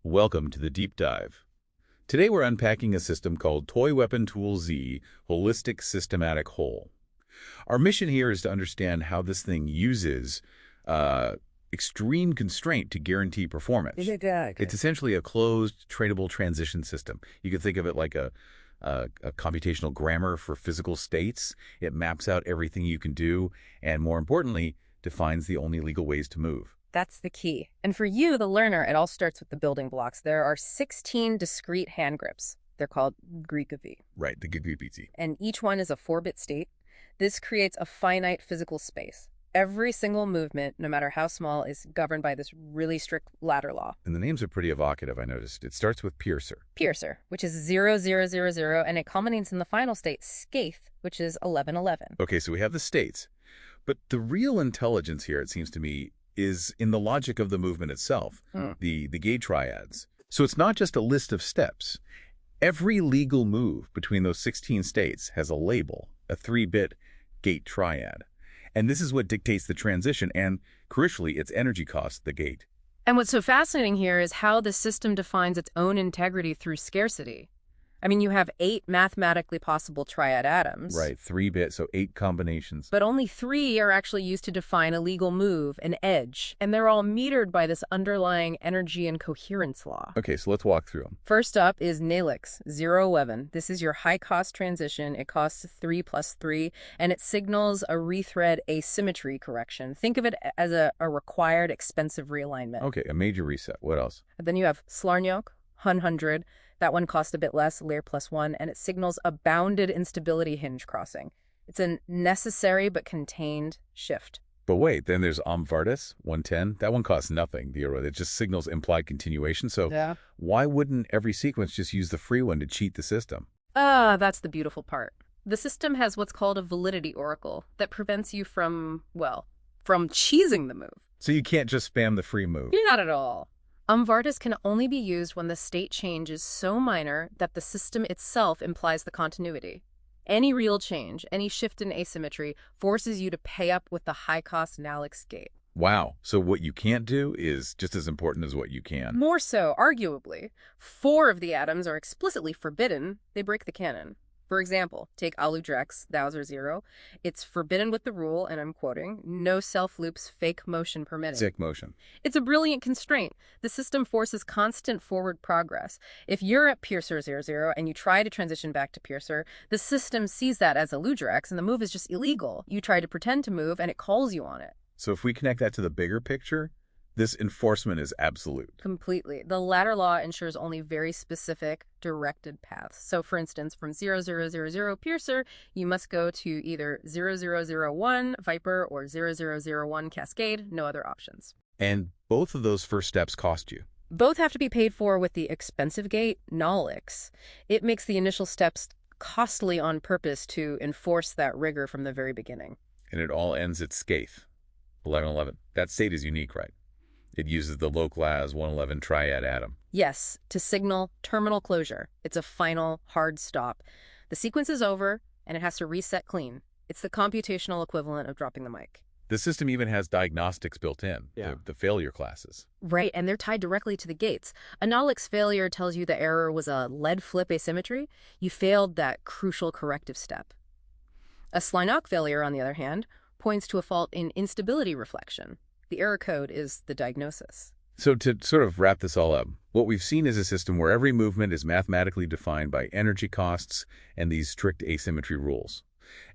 Welcome to the Deep Dive. Today we're unpacking a system called Toy Weapon Tool Z Holistic Systematic Whole. Our mission here is to understand how this thing uses extreme constraint to guarantee performance. It's essentially a closed, trainable transition system. You can think of it like a computational grammar for physical states. It maps out everything you can do and, more importantly, defines the only legal ways to move. That's the key. And for you, the learner, it all starts with the building blocks. There are 16 discrete hand grips. They're called GGV. Right, the GGV. And each one is a 4-bit state. This creates a finite physical space. Every single movement, no matter how small, is governed by this really strict ladder law. And the names are pretty evocative, I noticed. It starts with piercer. Piercer, which is 0, 0, 0, 0, and it culminates in the final state, scathe, which is 11, 11. Okay, so we have the states. But the real intelligence here, it seems to me, is in the logic of the movement itself, the gate triads. So it's not just a list of steps. Every legal move between those 16 states has a label, a 3-bit gate triad. And this is what dictates the transition and, crucially, its energy cost, the gate. And what's so fascinating here is how the system defines its own integrity through scarcity. I mean, you have 8 mathematically possible triad atoms. Right, 3-bit, so 8 combinations. But only 3 are actually used to define a legal move, an edge. And they're all metered by this underlying energy and coherence law. Okay, so let's walk through them. First up is Nalix, 0, 11. This is your high-cost transition. It costs 3 plus 3, and it signals a rethread asymmetry correction. Think of it as a required expensive realignment. Okay, a major reset. What else? Then you have Slarnyok, 100. That one costs a bit less, layer plus 1, and it signals a bounded instability hinge crossing. It's a necessary but contained shift. But wait, then there's Amvartis, 110. That one costs nothing. It just signals implied continuation. So why wouldn't every sequence just use the free one to cheat the system? That's the beautiful part. The system has what's called a validity oracle that prevents you from cheesing the move. So you can't just spam the free move. Not at all. Amvartis can only be used when the state change is so minor that the system itself implies the continuity. Any real change, any shift in asymmetry, forces you to pay up with the high-cost Nalix gate. Wow. So what you can't do is just as important as what you can. More so, arguably. 4 of the atoms are explicitly forbidden. They break the canon. For example, take Aludrex, thous are 0. It's forbidden with the rule, and I'm quoting, no self-loops, fake motion permitted. Sick motion. It's a brilliant constraint. The system forces constant forward progress. If you're at piercer 00 and you try to transition back to piercer, the system sees that as Aludrex, and the move is just illegal. You try to pretend to move, and it calls you on it. So if we connect that to the bigger picture, this enforcement is absolute. Completely. The ladder law ensures only very specific, directed paths. So, for instance, from 0000 Piercer, you must go to either 0001 Viper or 0001 Cascade, no other options. And both of those first steps cost you. Both have to be paid for with the expensive gate, Nalix. It makes the initial steps costly on purpose to enforce that rigor from the very beginning. And it all ends at scathe, 1111. That state is unique, right? It uses the low-class 111 triad atom. Yes, to signal terminal closure. It's a final, hard stop. The sequence is over, and it has to reset clean. It's the computational equivalent of dropping the mic. The system even has diagnostics built in, the failure classes. Right, and they're tied directly to the gates. A Nalix failure tells you the error was a lead flip asymmetry. You failed that crucial corrective step. A Slarnyok failure, on the other hand, points to a fault in instability reflection. The error code is the diagnosis. So to sort of wrap this all up, what we've seen is a system where every movement is mathematically defined by energy costs and these strict asymmetry rules,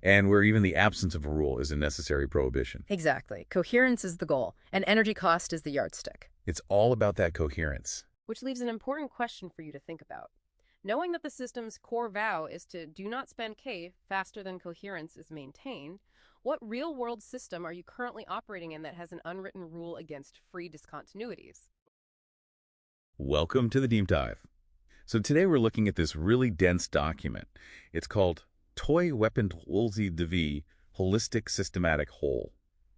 and where even the absence of a rule is a necessary prohibition. Exactly. Coherence is the goal, and energy cost is the yardstick. It's all about that coherence. Which leaves an important question for you to think about. Knowing that the system's core vow is to do not spend K faster than coherence is maintained, what real-world system are you currently operating in that has an unwritten rule against free discontinuities? Welcome to the Deep Dive. So today we're looking at this really dense document. It's called Toy Weapon Tool Z Holistic Systematic Whole.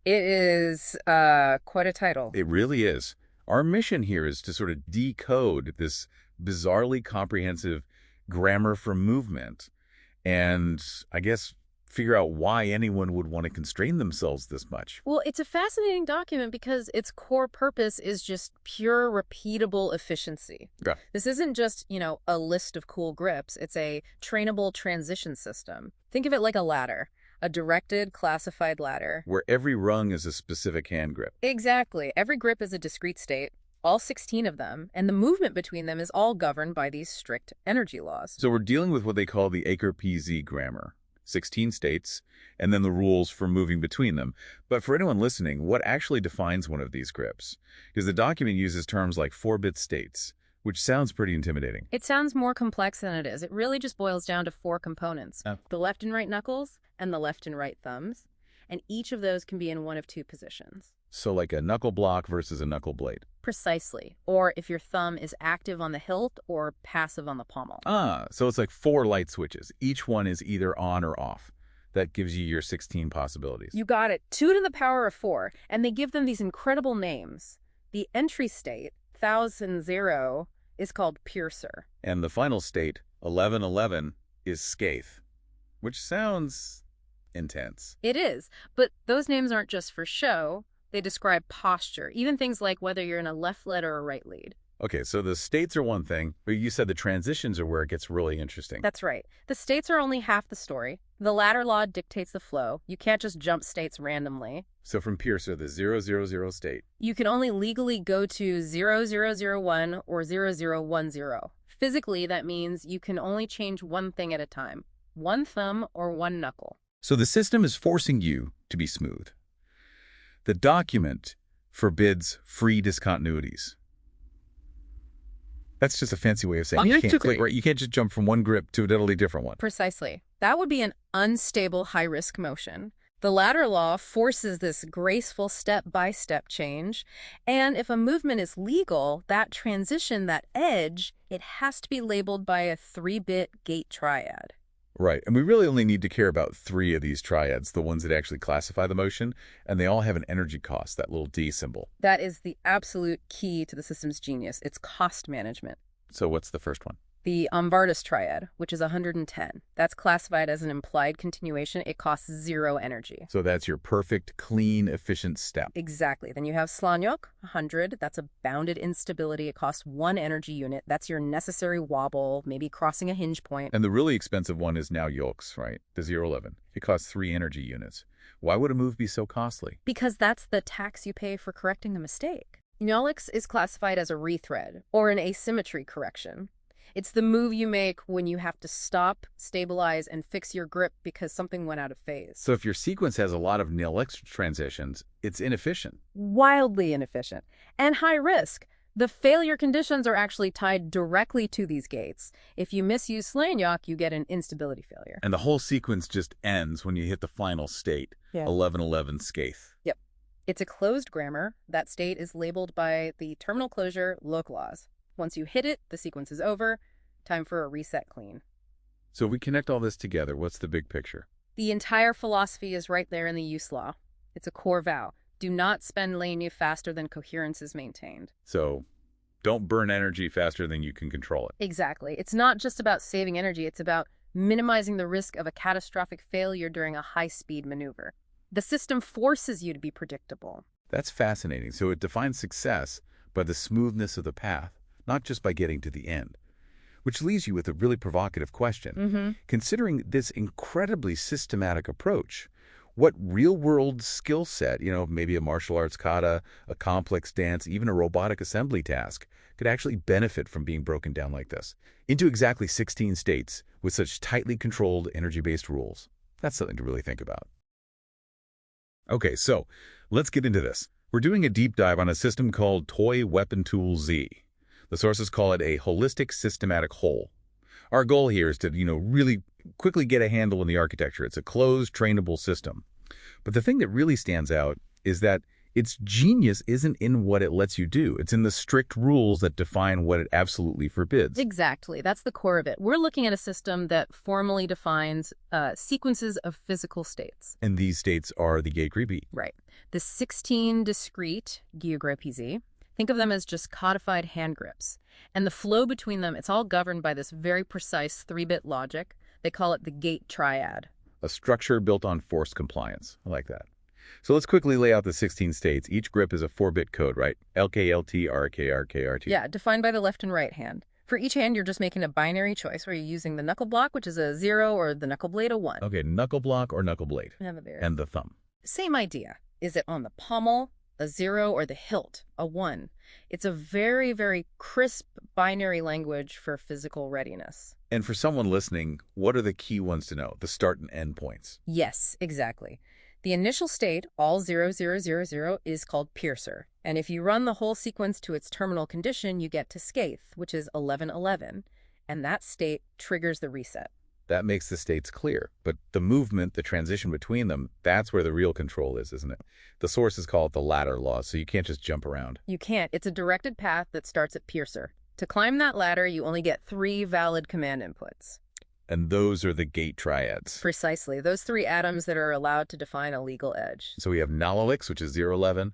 It is quite a title. It really is. Our mission here is to sort of decode this bizarrely comprehensive grammar for movement and, I guess, figure out why anyone would want to constrain themselves this much. Well, it's a fascinating document because its core purpose is just pure repeatable efficiency. Yeah. This isn't just, a list of cool grips. It's a trainable transition system. Think of it like a ladder, a directed, classified ladder. Where every rung is a specific hand grip. Exactly. Every grip is a discrete state, all 16 of them, and the movement between them is all governed by these strict energy laws. So we're dealing with what they call the Aker-PZ grammar. 16 states, and then the rules for moving between them. But for anyone listening, what actually defines one of these grips? Because the document uses terms like 4-bit states, which sounds pretty intimidating. It sounds more complex than it is. It really just boils down to 4 components. The left and right knuckles and the left and right thumbs. And each of those can be in one of 2 positions. So like a knuckle block versus a knuckle blade. Precisely. Or if your thumb is active on the hilt or passive on the pommel. So it's like 4 light switches. Each one is either on or off. That gives you your 16 possibilities. You got it. 2 to the power of 4. And they give them these incredible names. The entry state, 1000, is called piercer. And the final state, 1111, is scathe, which sounds intense. It is. But those names aren't just for show. They describe posture, even things like whether you're in a left lead or a right lead. Okay, so the states are one thing, but you said the transitions are where it gets really interesting. That's right. The states are only half the story. The ladder law dictates the flow. You can't just jump states randomly. So from piercer, the 000 state. You can only legally go to 0001 or 0010. Physically, that means you can only change one thing at a time. One thumb or one knuckle. So the system is forcing you to be smooth. The document forbids free discontinuities. That's just a fancy way of saying you can't click, right? You can't just jump from one grip to a totally different one. Precisely. That would be an unstable high-risk motion. The ladder law forces this graceful step-by-step change, and if a movement is legal, that transition, that edge, it has to be labeled by a 3-bit gate triad. Right, and we really only need to care about 3 of these triads, the ones that actually classify the motion, and they all have an energy cost, that little D symbol. That is the absolute key to the system's genius. It's cost management. So what's the first one? The Ambartas triad, which is 110. That's classified as an implied continuation. It costs 0 energy. So that's your perfect, clean, efficient step. Exactly. Then you have Slányok, 100. That's a bounded instability. It costs 1 energy unit. That's your necessary wobble, maybe crossing a hinge point. And the really expensive one is now Yolks, right? The 011. It costs 3 energy units. Why would a move be so costly? Because that's the tax you pay for correcting the mistake. Nyolix is classified as a rethread, or an asymmetry correction. It's the move you make when you have to stop, stabilize, and fix your grip because something went out of phase. So if your sequence has a lot of nil-X transitions, it's inefficient. Wildly inefficient. And high risk. The failure conditions are actually tied directly to these gates. If you misuse Slányok, you get an instability failure. And the whole sequence just ends when you hit the final state, 1111 scathe. Yep. It's a closed grammar. That state is labeled by the terminal closure localaz. Once you hit it, the sequence is over. Time for a reset clean. So if we connect all this together, what's the big picture? The entire philosophy is right there in the use law. It's a core vow. Do not spend lane faster than coherence is maintained. So don't burn energy faster than you can control it. Exactly. It's not just about saving energy. It's about minimizing the risk of a catastrophic failure during a high-speed maneuver. The system forces you to be predictable. That's fascinating. So it defines success by the smoothness of the path, not just by getting to the end. Which leaves you with a really provocative question. Considering this incredibly systematic approach, what real-world skill set, maybe a martial arts kata, a complex dance, even a robotic assembly task, could actually benefit from being broken down like this into exactly 16 states with such tightly controlled energy-based rules? That's something to really think about. Okay, so let's get into this. We're doing a deep dive on a system called Toy Weapon Tool Z. The sources call it a holistic systematic whole. Our goal here is to, really quickly get a handle on the architecture. It's a closed, trainable system. But the thing that really stands out is that its genius isn't in what it lets you do. It's in the strict rules that define what it absolutely forbids. Exactly. That's the core of it. We're looking at a system that formally defines sequences of physical states. And these states are the Aker-PZ. Right. The 16 discrete Aker-PZ. Think of them as just codified hand grips. And the flow between them, it's all governed by this very precise 3-bit logic. They call it the gate triad, a structure built on forced compliance. I like that. So let's quickly lay out the 16 states. Each grip is a 4-bit code, right? LK, LT, RK, RK, RT. Yeah, defined by the left and right hand. For each hand, you're just making a binary choice where you're using the knuckle block, which is a 0, or the knuckle blade, a 1. Okay, knuckle block or knuckle blade. And the thumb. Same idea. Is it on the pommel, a 0, or the hilt, a 1? It's a very, very crisp binary language for physical readiness. And for someone listening, what are the key ones to know? The start and end points. Yes, exactly. The initial state, all 0, 0, 0, 0, is called piercer. And if you run the whole sequence to its terminal condition, you get to scathe, which is 11, 11. And that state triggers the reset. That makes the states clear. But the movement, the transition between them, that's where the real control is, isn't it? The sources call it the ladder law, so you can't just jump around. You can't. It's a directed path that starts at piercer. To climb that ladder, you only get 3 valid command inputs. And those are the gate triads. Precisely. Those 3 atoms that are allowed to define a legal edge. So we have Nalolix, which is 011,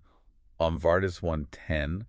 Omvardis 110,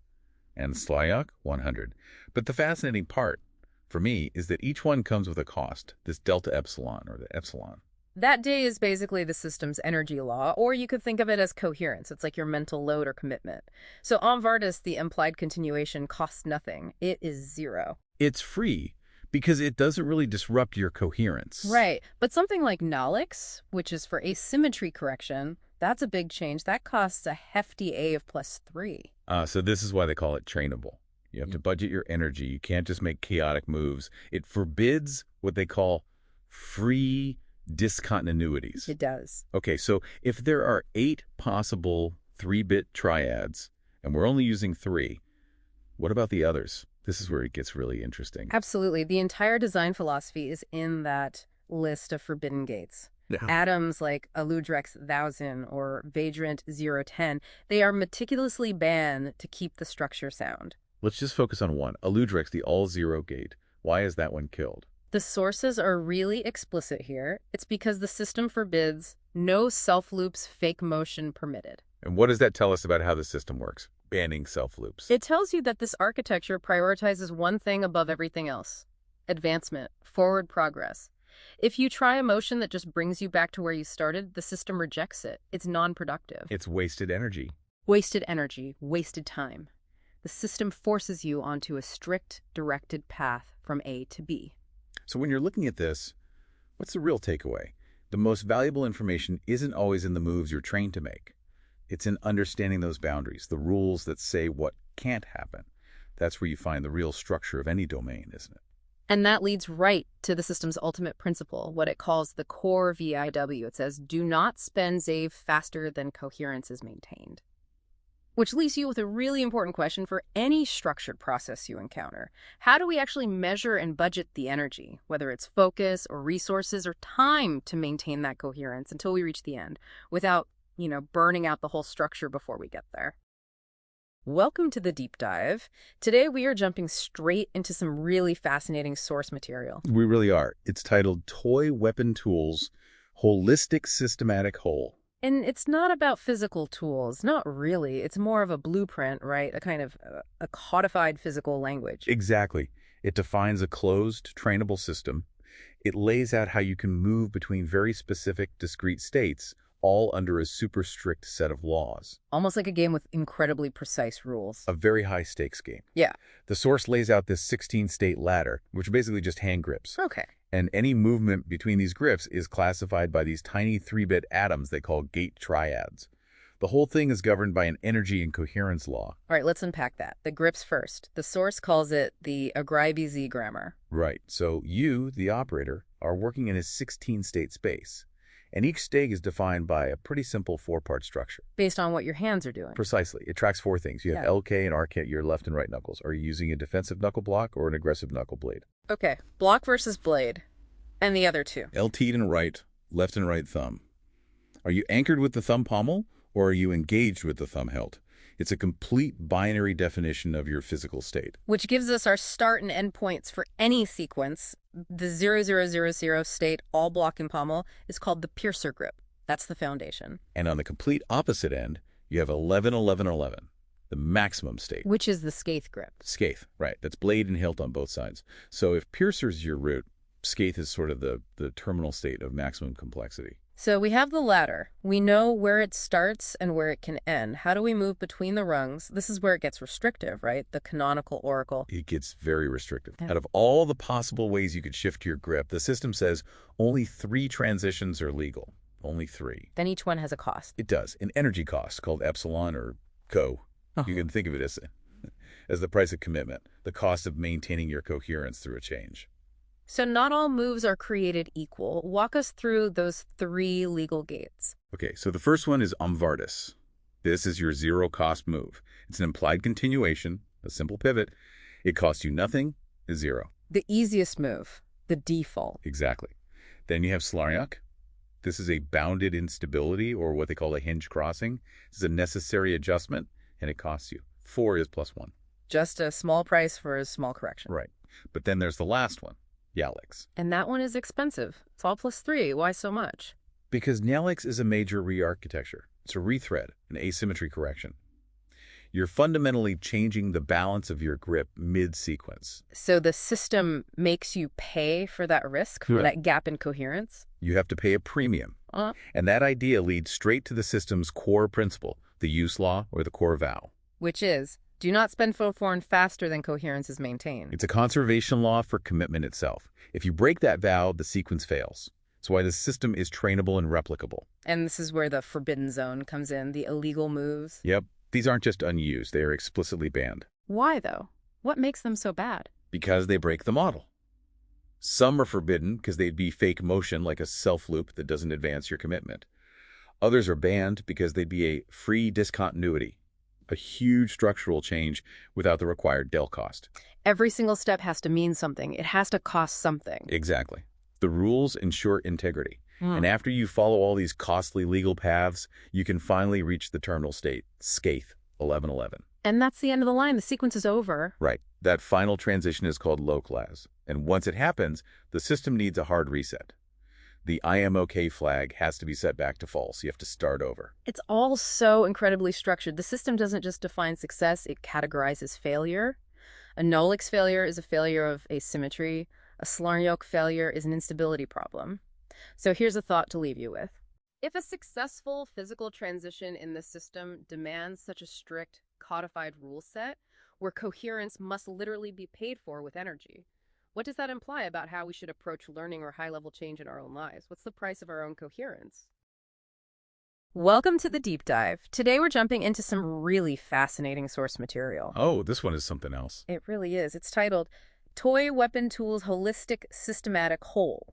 and Slayok 100. But the fascinating part, for me, is that each one comes with a cost, this delta epsilon, or the epsilon. That D is basically the system's energy law, or you could think of it as coherence. It's like your mental load or commitment. So Omvardis, the implied continuation, costs nothing. It is 0. It's free, because it doesn't really disrupt your coherence. Right. But something like Nalix, which is for asymmetry correction, that's a big change. That costs a hefty A of +3. So this is why they call it trainable. You have to budget your energy. You can't just make chaotic moves. It forbids what they call free discontinuities. It does. Okay, so if there are 8 possible 3-bit triads, and we're only using 3, what about the others? This is where it gets really interesting. Absolutely. The entire design philosophy is in that list of forbidden gates. Yeah. Atoms like Aludrex 1000 or Vadrant 010, they are meticulously banned to keep the structure sound. Let's just focus on one. Aludrex, the all-0 gate. Why is that one killed? The sources are really explicit here. It's because the system forbids no self-loops, fake motion permitted. And what does that tell us about how the system works? Banning self-loops. It tells you that this architecture prioritizes one thing above everything else: advancement, forward progress. If you try a motion that just brings you back to where you started, the system rejects it. It's non-productive. It's wasted energy. Wasted energy, wasted time. The system forces you onto a strict, directed path from A to B. So when you're looking at this, what's the real takeaway? The most valuable information isn't always in the moves you're trained to make. It's in understanding those boundaries, the rules that say what can't happen. That's where you find the real structure of any domain, isn't it? And that leads right to the system's ultimate principle, what it calls the core VIW. It says, do not spend ZAVE faster than coherence is maintained. Which leaves you with a really important question for any structured process you encounter. How do we actually measure and budget the energy, whether it's focus or resources or time to maintain that coherence until we reach the end, without, burning out the whole structure before we get there? Welcome to the deep dive. Today we are jumping straight into some really fascinating source material. We really are. It's titled Toy Weapon Tools, Holistic Systematic Whole. And it's not about physical tools, not really. It's more of a blueprint, right? A kind of a codified physical language. Exactly. It defines a closed, trainable system. It lays out how you can move between very specific, discrete states, all under a super strict set of laws. Almost like a game with incredibly precise rules. A very high-stakes game. Yeah. The source lays out this 16-state ladder, which are basically just hand grips. Okay. And any movement between these grips is classified by these tiny 3-bit atoms they call gate triads. The whole thing is governed by an energy and coherence law. All right, let's unpack that. The grips first. The source calls it the Agribi-Z grammar. Right. So you, the operator, are working in a 16-state space. And each state is defined by a pretty simple 4-part structure. Based on what your hands are doing. Precisely. It tracks 4 things. You have LK and RK, your left and right knuckles. Are you using a defensive knuckle block or an aggressive knuckle blade? Okay, block versus blade. And the other 2. LT and right, left and right thumb. Are you anchored with the thumb pommel or are you engaged with the thumb hilt? It's a complete binary definition of your physical state. Which gives us our start and end points for any sequence. The 0000 state, all block and pommel, is called the piercer grip. That's the foundation. And on the complete opposite end, you have 11-11-11, the maximum state. Which is the scathe grip. Scathe, right. That's blade and hilt on both sides. So if piercer's your root, Scathe is sort of the terminal state of maximum complexity. So we have the ladder. We know where it starts and where it can end. How do we move between the rungs? This is where it gets restrictive, right? The canonical oracle. It gets very restrictive. Yeah. Out of all the possible ways you could shift your grip, the system says only 3 transitions are legal. Only 3. Then each one has a cost. It does. An energy cost called epsilon or co. You can think of it as the price of commitment, the cost of maintaining your coherence through a change. So not all moves are created equal. Walk us through those 3 legal gates. Okay, so the first one is omvardis. This is your zero-cost move. It's an implied continuation, a simple pivot. It costs you nothing, is 0. The easiest move, the default. Exactly. Then you have Slarniak. This is a bounded instability, or what they call a hinge crossing. This is a necessary adjustment, and it costs you. 4 is +1. Just a small price for a small correction. Right. But then there's the last one, Yalix. And that one is expensive. It's all +3. Why so much? Because Yalix is a major re-architecture. It's a rethread, an asymmetry correction. You're fundamentally changing the balance of your grip mid-sequence. So the system makes you pay for that risk, for that gap in coherence? You have to pay a premium. And that idea leads straight to the system's core principle, the use law or the core vow. Which is, do not spend form faster than coherence is maintained. It's a conservation law for commitment itself. If you break that vow, the sequence fails. That's why the system is trainable and replicable. And this is where the forbidden zone comes in, the illegal moves. Yep. These aren't just unused. They are explicitly banned. Why, though? What makes them so bad? Because they break the model. Some are forbidden because they'd be fake motion, like a self-loop that doesn't advance your commitment. Others are banned because they'd be a free discontinuity, a huge structural change without the required del cost. Every single step has to mean something. It has to cost something. Exactly. The rules ensure integrity. And after you follow all these costly legal paths, you can finally reach the terminal state, Scathe 1111. And that's the end of the line. The sequence is over. Right. That final transition is called localize. And once it happens, the system needs a hard reset. The I am okay flag has to be set back to false. You have to start over. It's all so incredibly structured. The system doesn't just define success, it categorizes failure. A Nolix failure is a failure of asymmetry. A Slarniak failure is an instability problem. So here's a thought to leave you with. If a successful physical transition in the system demands such a strict, codified rule set, where coherence must literally be paid for with energy, what does that imply about how we should approach learning or high-level change in our own lives? What's the price of our own coherence? Welcome to the Deep Dive. Today we're jumping into some really fascinating source material. Oh, this one is something else. It really is. It's titled Toy Weapon Tools Holistic Systematic Whole.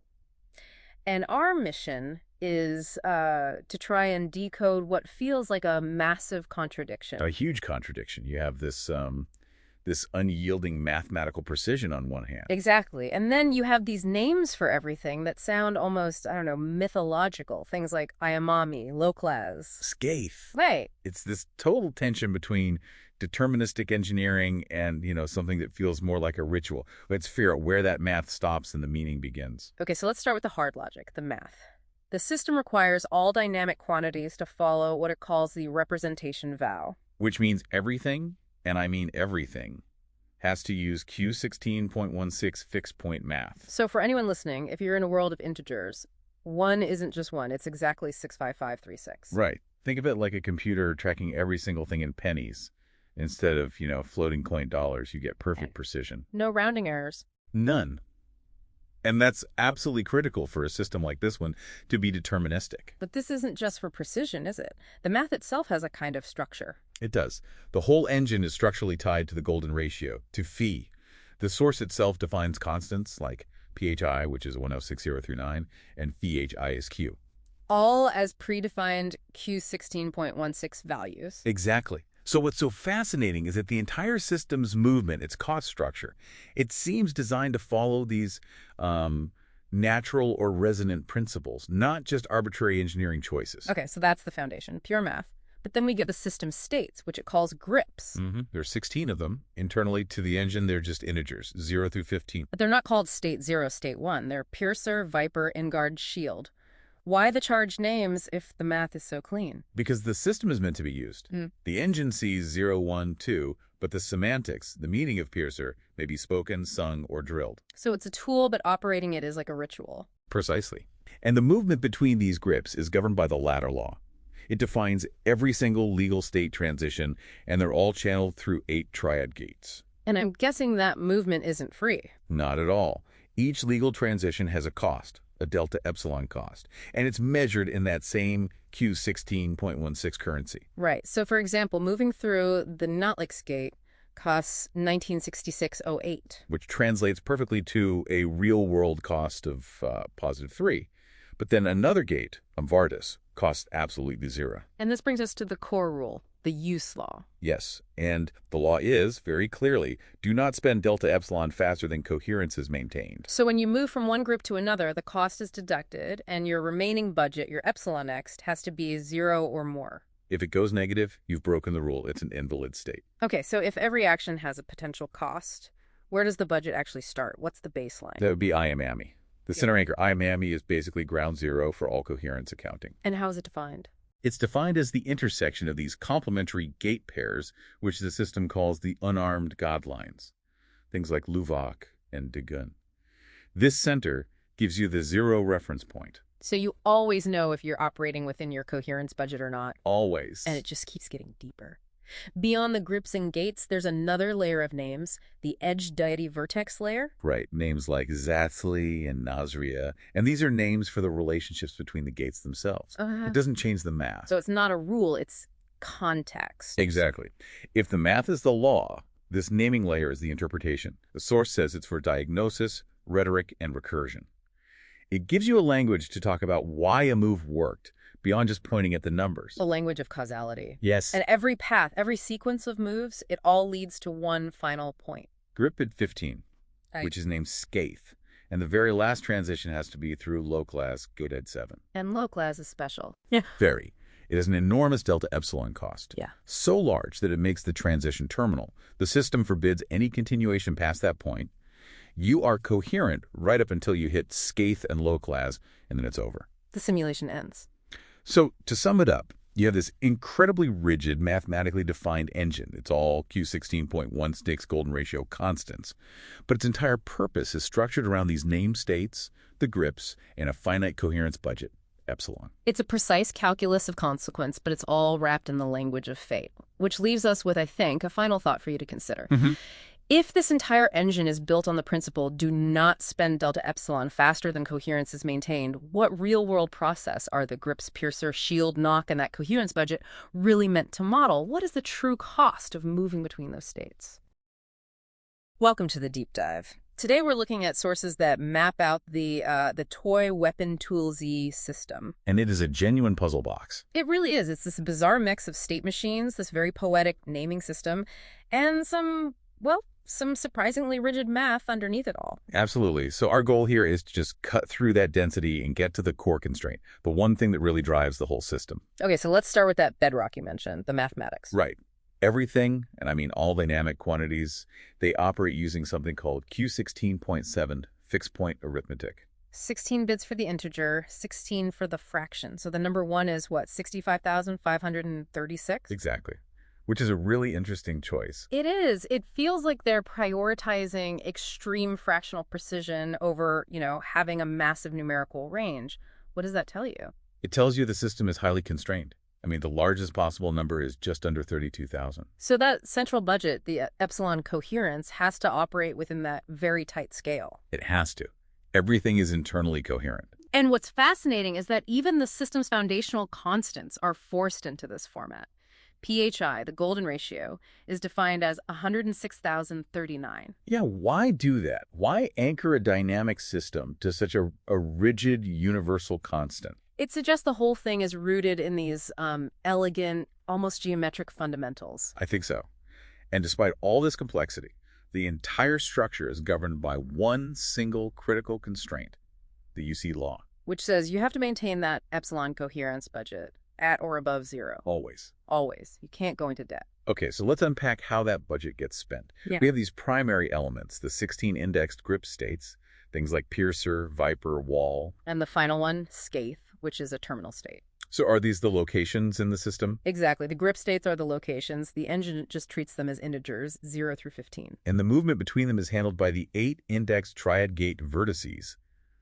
And our mission is to try and decode what feels like a massive contradiction. A huge contradiction. You have this unyielding mathematical precision on one hand. Exactly. And then you have these names for everything that sound almost, I don't know, mythological. Things like Iamami, Loclaz. Scathe. Right. It's this total tension between deterministic engineering and, something that feels more like a ritual. Let's figure out where that math stops and the meaning begins. Okay, so let's start with the hard logic, the math. The system requires all dynamic quantities to follow what it calls the representation vow. Which means everything, and I mean everything, has to use Q16.16 fixed point math. So for anyone listening, if you're in a world of integers, 1 isn't just 1, it's exactly 65536. Right. Think of it like a computer tracking every single thing in pennies. Instead of, floating point dollars, you get perfect precision. No rounding errors. None. And that's absolutely critical for a system like this one to be deterministic. But this isn't just for precision, is it? The math itself has a kind of structure. It does. The whole engine is structurally tied to the golden ratio, to phi. The source itself defines constants like phi, which is 106039, and phi is q. All as predefined Q16.16 values. Exactly. So what's so fascinating is that the entire system's movement, its cost structure, it seems designed to follow these natural or resonant principles, not just arbitrary engineering choices. Okay, so that's the foundation, pure math. But then we get the system states, which it calls grips. There's 16 of them. Internally to the engine, they're just integers, 0 through 15. But they're not called state 0, state 1. They're Piercer, Viper, Ingard, Shield. Why the charged names if the math is so clean? Because the system is meant to be used. The engine sees 0, 1, 2, But the semantics, the meaning of Piercer, may be spoken, sung, or drilled. So it's a tool, but operating it is like a ritual. Precisely. And the movement between these grips is governed by the ladder law. It defines every single legal state transition, and they're all channeled through 8 triad gates. And I'm guessing that movement isn't free. Not at all. Each legal transition has a cost, a delta epsilon cost, and it's measured in that same Q16.16 currency. Right. So, for example, moving through the Notlix gate costs 1966.08. Which translates perfectly to a real-world cost of +3. But then another gate, Vardis, costs absolutely 0. And this brings us to the core rule, the use law. Yes, and the law is, very clearly, do not spend delta epsilon faster than coherence is maintained. So when you move from one group to another, the cost is deducted, and your remaining budget, your epsilon next, has to be 0 or more. If it goes negative, you've broken the rule. It's an invalid state. Okay, so if every action has a potential cost, where does the budget actually start? What's the baseline? That would be IMAMI. The center anchor, IMAMI, is basically ground zero for all coherence accounting. And how is it defined? It's defined as the intersection of these complementary gate pairs, which the system calls the unarmed godlines, things like Luwak and Degun. This center gives you the 0 reference point. So you always know if you're operating within your coherence budget or not. Always. And it just keeps getting deeper. Beyond the grips and gates, there's another layer of names, the edge deity vertex layer. Right, names like Zatzli and Nasria, and these are names for the relationships between the gates themselves. It doesn't change the math. So it's not a rule, it's context. Exactly. If the math is the law, this naming layer is the interpretation. The source says it's for diagnosis, rhetoric, and recursion. It gives you a language to talk about why a move worked, beyond just pointing at the numbers. The language of causality. Yes. And every path, every sequence of moves, it all leads to one final point. Grip at 15, which is named Skaith, and the very last transition has to be through low class Goded 7. And low class is special. Very. It has an enormous delta epsilon cost. Yeah. So large that it makes the transition terminal. The system forbids any continuation past that point. You are coherent right up until you hit Skaith and low class, and then it's over. The simulation ends. So, to sum it up, you have this incredibly rigid, mathematically defined engine. It's all Q16.16 golden ratio constants. But its entire purpose is structured around these name states, the grips, and a finite coherence budget, epsilon. It's a precise calculus of consequence, but it's all wrapped in the language of fate, which leaves us with, I think, a final thought for you to consider. If this entire engine is built on the principle, do not spend delta epsilon faster than coherence is maintained, what real-world process are the grips, piercer, shield, knock, and that coherence budget really meant to model? What is the true cost of moving between those states? Welcome to the deep dive. Today we're looking at sources that map out the toy weapon tool Z system. And it is a genuine puzzle box. It really is. It's this bizarre mix of state machines, this very poetic naming system, and some surprisingly rigid math underneath it all. Absolutely. So our goal here is to just cut through that density and get to the core constraint, the one thing that really drives the whole system. Okay, so let's start with that bedrock you mentioned, the mathematics. Right. Everything, and I mean all dynamic quantities, they operate using something called Q16.7 fixed point arithmetic. 16 bits for the integer, 16 for the fraction. So the number 1 is what, 65,536? Exactly. Which is a really interesting choice. It is. It feels like they're prioritizing extreme fractional precision over, having a massive numerical range. What does that tell you? It tells you the system is highly constrained. I mean, the largest possible number is just under 32,000. So that central budget, the epsilon coherence, has to operate within that very tight scale. It has to. Everything is internally coherent. And what's fascinating is that even the system's foundational constants are forced into this format. PHI, the golden ratio, is defined as 106,039. Yeah, why do that? Why anchor a dynamic system to such a rigid universal constant? It suggests the whole thing is rooted in these elegant, almost geometric fundamentals. I think so. And despite all this complexity, the entire structure is governed by one single critical constraint, the UC law. Which says you have to maintain that epsilon coherence budget at or above 0. Always. Always. You can't go into debt. Okay, so let's unpack how that budget gets spent. Yeah. We have these primary elements, the 16 indexed grip states, things like piercer, viper, wall. And the final one, Skaith, which is a terminal state. So are these the locations in the system? Exactly. The grip states are the locations. The engine just treats them as integers, 0 through 15. And the movement between them is handled by the 8 index triad gate vertices,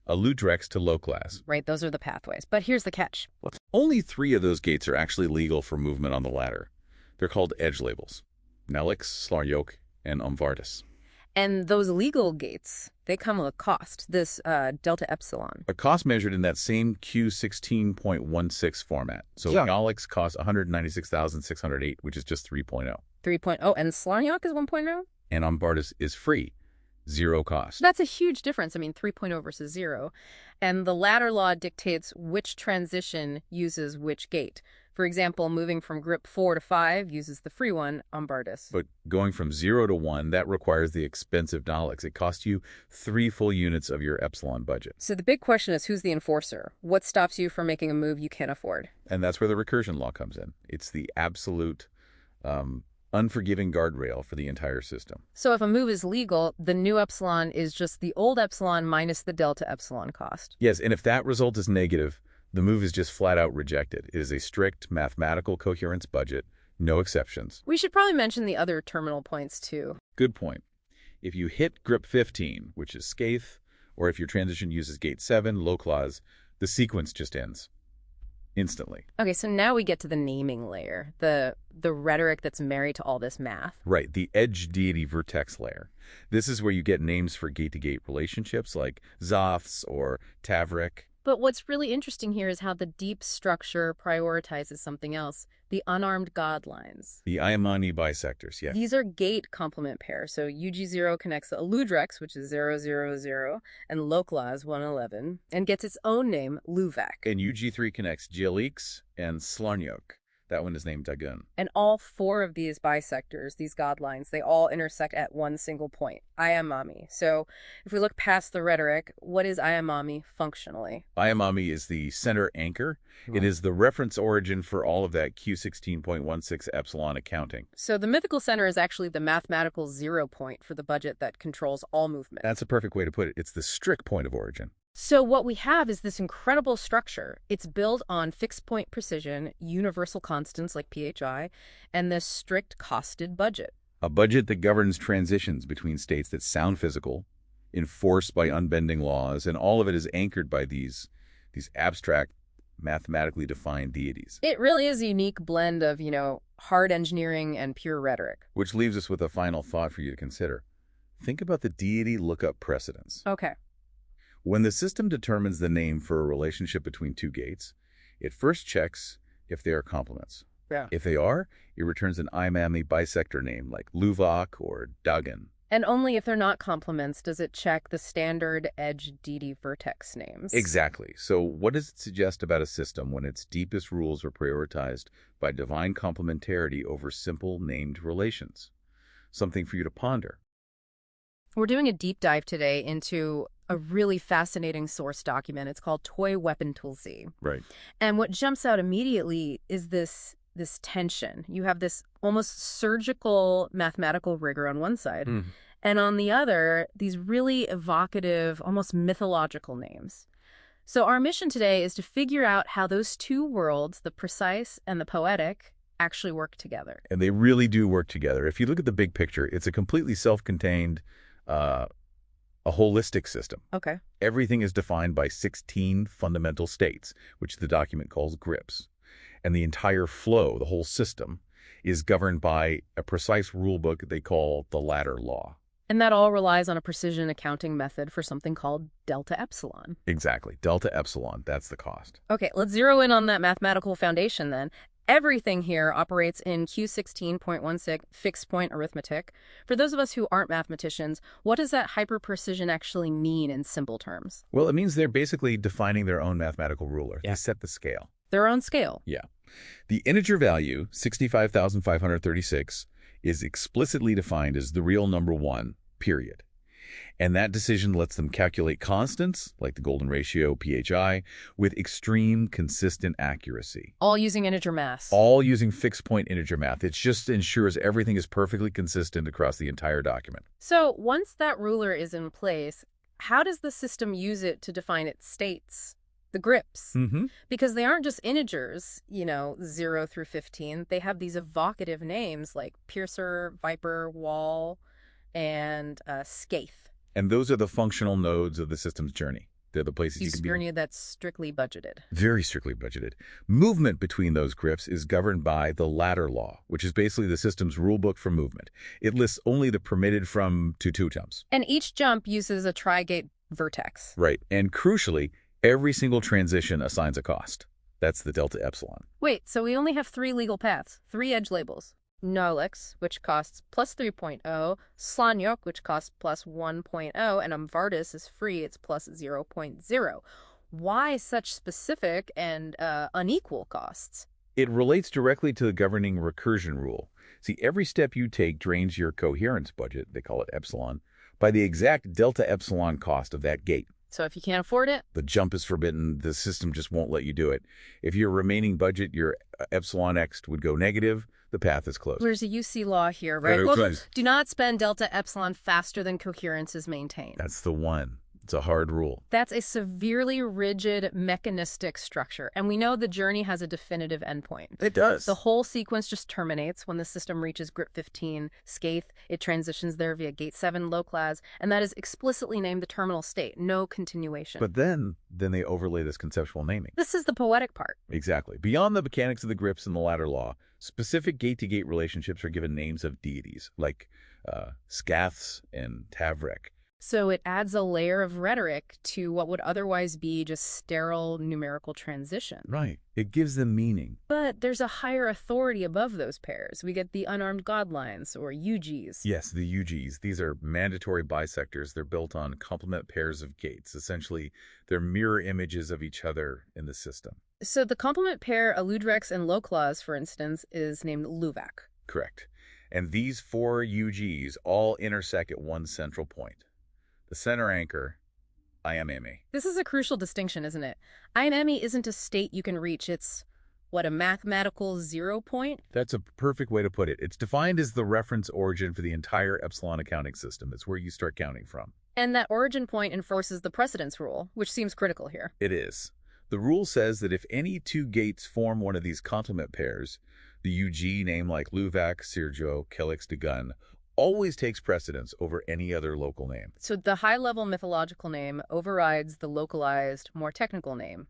aludrex to low class. Right, those are the pathways. But here's the catch. Only 3 of those gates are actually legal for movement on the ladder. They're called edge labels: Nelix, Slarjok, and Umvartis. And those legal gates, they come with a cost, this delta epsilon. A cost measured in that same Q16.16 format. So Nelix costs 196,608, which is just 3.0. 3.0, and Slarjok is 1.0? And Umvartis is free, 0 cost. That's a huge difference. I mean, 3.0 versus 0. And the ladder law dictates which transition uses which gate. For example, moving from grip 4 to 5 uses the free one, Umvartis. But going from 0 to 1, that requires the expensive Nelix. It costs you 3 full units of your epsilon budget. So the big question is, who's the enforcer? What stops you from making a move you can't afford? And that's where the recursion law comes in. It's the absolute unforgiving guardrail for the entire system. So if a move is legal, the new epsilon is just the old epsilon minus the delta epsilon cost. Yes, and if that result is negative, the move is just flat out rejected. It is a strict mathematical coherence budget, no exceptions. We should probably mention the other terminal points too. Good point. If you hit grip 15, which is Scaith, or if your transition uses gate 7, low clause, the sequence just ends instantly. Okay, so now we get to the naming layer, the rhetoric that's married to all this math. Right, the edge deity vertex layer. This is where you get names for gate-to-gate relationships like Zoths or Tavrik. But what's really interesting here is how the deep structure prioritizes something else, the unarmed god lines. The Iamani bisectors, yeah. These are gate complement pairs. So UG0 connects the aludrex, which is 0, 0, 0, and Loklaz, 111, and gets its own name, Luvac. And UG3 connects Jilix and Slarjok. That one is named Dagun. And all 4 of these bisectors, these god lines, they all intersect at one single point, Iamami. So if we look past the rhetoric, what is Iamami functionally? Iamami is the center anchor. It is the reference origin for all of that Q16.16 epsilon accounting. So the mythical center is actually the mathematical 0 point for the budget that controls all movement. That's a perfect way to put it. It's the strict point of origin. So what we have is this incredible structure. It's built on fixed point precision, universal constants like PHI, and this strict costed budget. A budget that governs transitions between states that sound physical, enforced by unbending laws, and all of it is anchored by these abstract, mathematically defined deities. It really is a unique blend of, hard engineering and pure rhetoric. Which leaves us with a final thought for you to consider. Think about the deity lookup precedence. Okay. When the system determines the name for a relationship between 2 gates, it first checks if they are complements. Yeah. If they are, it returns an Iamami bisector name like Luvac or Dagun. And only if they're not complements does it check the standard edge deity vertex names. Exactly. So what does it suggest about a system when its deepest rules are prioritized by divine complementarity over simple named relations? Something for you to ponder. We're doing a deep dive today into a really fascinating source document. It's called Toy Weapon Tool Z. Right. And what jumps out immediately is this tension. You have this almost surgical mathematical rigor on one side, and on the other, these really evocative, almost mythological names. So our mission today is to figure out how those two worlds, the precise and the poetic, actually work together. And they really do work together. If you look at the big picture, it's a completely self-contained, a holistic system. Okay. Everything is defined by 16 fundamental states, which the document calls grips. And the entire flow, the whole system, is governed by a precise rulebook they call the ladder law. And that all relies on a precision accounting method for something called delta epsilon. Exactly. Delta epsilon, that's the cost. Okay, let's zero in on that mathematical foundation then. Everything here operates in Q16.16 fixed point arithmetic. For those of us who aren't mathematicians, what does that hyper-precision actually mean in simple terms? Well, it means they're basically defining their own mathematical ruler. Yeah. They set the scale. Their own scale. Yeah. The integer value, 65,536, is explicitly defined as the real number 1, period. And that decision lets them calculate constants, like the golden ratio, PHI, with extreme consistent accuracy. All using integer math. All using fixed point integer math. It just ensures everything is perfectly consistent across the entire document. So once that ruler is in place, how does the system use it to define its states? the grips. Mm-hmm. Because they aren't just integers, 0 through 15. They have these evocative names like piercer, viper, wall, and scathe. And those are the functional nodes of the system's journey. They're the places you can be. Journey that's strictly budgeted. Very strictly budgeted. Movement between those grips is governed by the ladder law, which is basically the system's rulebook for movement. It lists only the permitted from to jumps. And each jump uses a tri-gate vertex. Right. And crucially, every single transition assigns a cost. That's the delta epsilon. Wait, so we only have 3 legal paths, 3 edge labels. Nolix, which costs plus 3.0, Slanyok, which costs plus 1.0, and Amvardis is free, it's plus 0.0. Why such specific and unequal costs? It relates directly to the governing recursion rule. See, every step you take drains your coherence budget, they call it epsilon, by the exact delta epsilon cost of that gate. So if you can't afford it? The jump is forbidden. The system just won't let you do it. If your remaining budget, your epsilon x would go negative, the path is closed. There's a UC law here, right? Look, do not spend delta epsilon faster than coherence is maintained. That's the one. It's a hard rule. That's a severely rigid mechanistic structure, and we know the journey has a definitive endpoint. It does. The whole sequence just terminates when the system reaches grip 15, scathe. It transitions there via gate 7, low class, and that is explicitly named the terminal state, no continuation. But then they overlay this conceptual naming. This is the poetic part. Exactly. Beyond the mechanics of the grips and the ladder law, specific gate-to-gate relationships are given names of deities, like Scaths and Tavrek. So it adds a layer of rhetoric to what would otherwise be just sterile numerical transition. Right. It gives them meaning. But there's a higher authority above those pairs. We get the unarmed godlines, or UGs. Yes, the UGs. These are mandatory bisectors. They're built on complement pairs of gates. Essentially, they're mirror images of each other in the system. So the complement pair Aludrex and Loclaws, for instance, is named Luvac. Correct. And these 4 UGs all intersect at one central point. The center anchor, IMME. This is a crucial distinction, isn't it? IMME isn't a state you can reach. It's, a mathematical 0 point? That's a perfect way to put it. It's defined as the reference origin for the entire epsilon accounting system. It's where you start counting from. And that origin point enforces the precedence rule, which seems critical here. It is. The rule says that if any 2 gates form one of these complement pairs, the UG name like Luvac, Sirjo, Kelix, Dagun, always takes precedence over any other local name. So the high-level mythological name overrides the localized, more technical name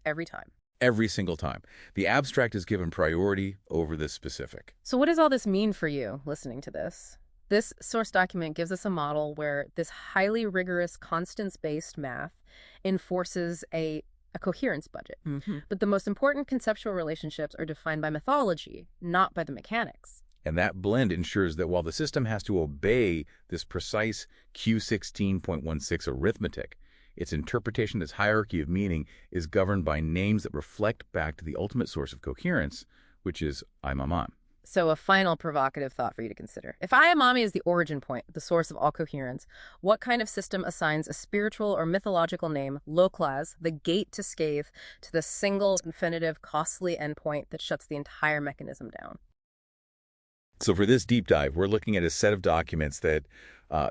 every time. Every single time. The abstract is given priority over the specific. So what does all this mean for you, listening to this? This source document gives us a model where this highly rigorous constants-based math enforces a coherence budget. Mm-hmm. But the most important conceptual relationships are defined by mythology, not by the mechanics. And that blend ensures that while the system has to obey this precise Q16.16 arithmetic, its interpretation, this hierarchy of meaning, is governed by names that reflect back to the ultimate source of coherence, which is Imamam. So a final provocative thought for you to consider. If Imamami is the origin point, the source of all coherence, what kind of system assigns a spiritual or mythological name, Loclaws, the gate to scathe, to the single, infinitive, costly endpoint that shuts the entire mechanism down? So for this deep dive, we're looking at a set of documents that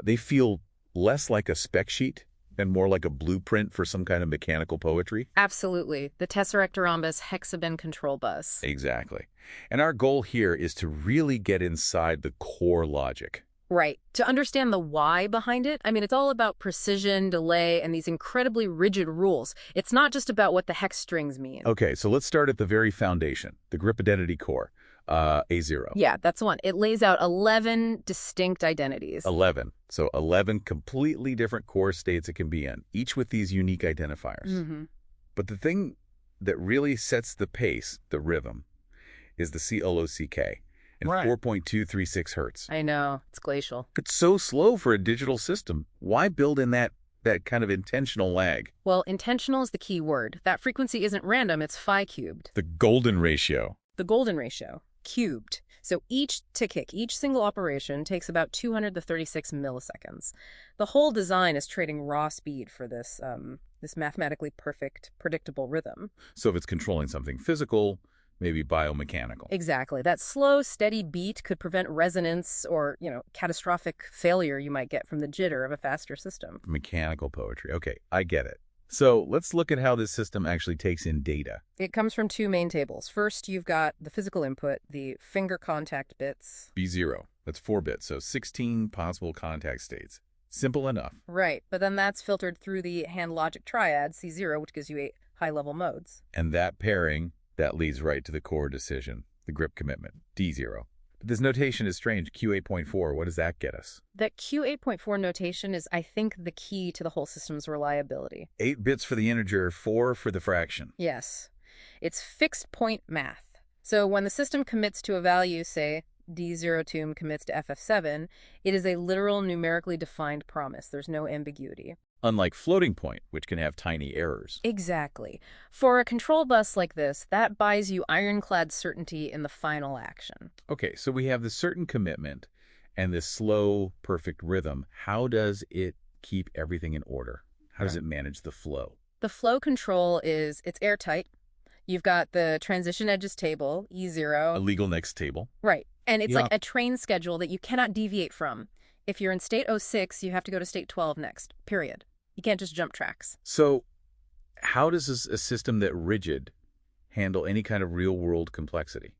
they feel less like a spec sheet and more like a blueprint for some kind of mechanical poetry. Absolutely. The TesseractFRhombus HEXFBIN control bus. Exactly. And our goal here is to really get inside the core logic. Right. To understand the why behind it, it's all about precision, delay, and these incredibly rigid rules. It's not just about what the hex strings mean. Okay, so let's start at the very foundation, the grip identity core. A0. Yeah, that's the one. It lays out 11 distinct identities. 11. So 11 completely different core states it can be in, each with these unique identifiers. Mm-hmm. But the thing that really sets the pace, the rhythm, is the CLOCK and 4.236 hertz. I know. It's glacial. It's so slow for a digital system. Why build in that kind of intentional lag? Well, intentional is the key word. That frequency isn't random. It's phi cubed. The golden ratio. The golden ratio. Cubed. So each tick, each single operation takes about 200 to 36 milliseconds. The whole design is trading raw speed for this mathematically perfect, predictable rhythm. So if it's controlling something physical, maybe biomechanical. Exactly. That slow, steady beat could prevent resonance or, catastrophic failure you might get from the jitter of a faster system. Mechanical poetry. Okay, I get it. So let's look at how this system actually takes in data. It comes from two main tables. First, you've got the physical input, the finger contact bits. B0, that's 4 bits, so 16 possible contact states. Simple enough. Right, but then that's filtered through the hand logic triad, C0, which gives you 8 high-level modes. And that pairing, that leads right to the core decision, the grip commitment, D0. But this notation is strange, Q8.4, what does that get us? That Q8.4 notation is, I think, the key to the whole system's reliability. 8 bits for the integer, 4 for the fraction. Yes. It's fixed point math. So when the system commits to a value, say, D02 commits to FF7, it is a literal numerically defined promise. There's no ambiguity. Unlike floating point, which can have tiny errors. Exactly. For a control bus like this, that buys you ironclad certainty in the final action. Okay, so we have this certain commitment and this slow, perfect rhythm. How does it keep everything in order? How does it manage the flow? The flow control it's airtight. You've got the transition edges table, E0. A legal next table. Right. And it's like a train schedule that you cannot deviate from. If you're in state 06, you have to go to state 12 next, period. You can't just jump tracks. So how does a system that rigid handle any kind of real-world complexity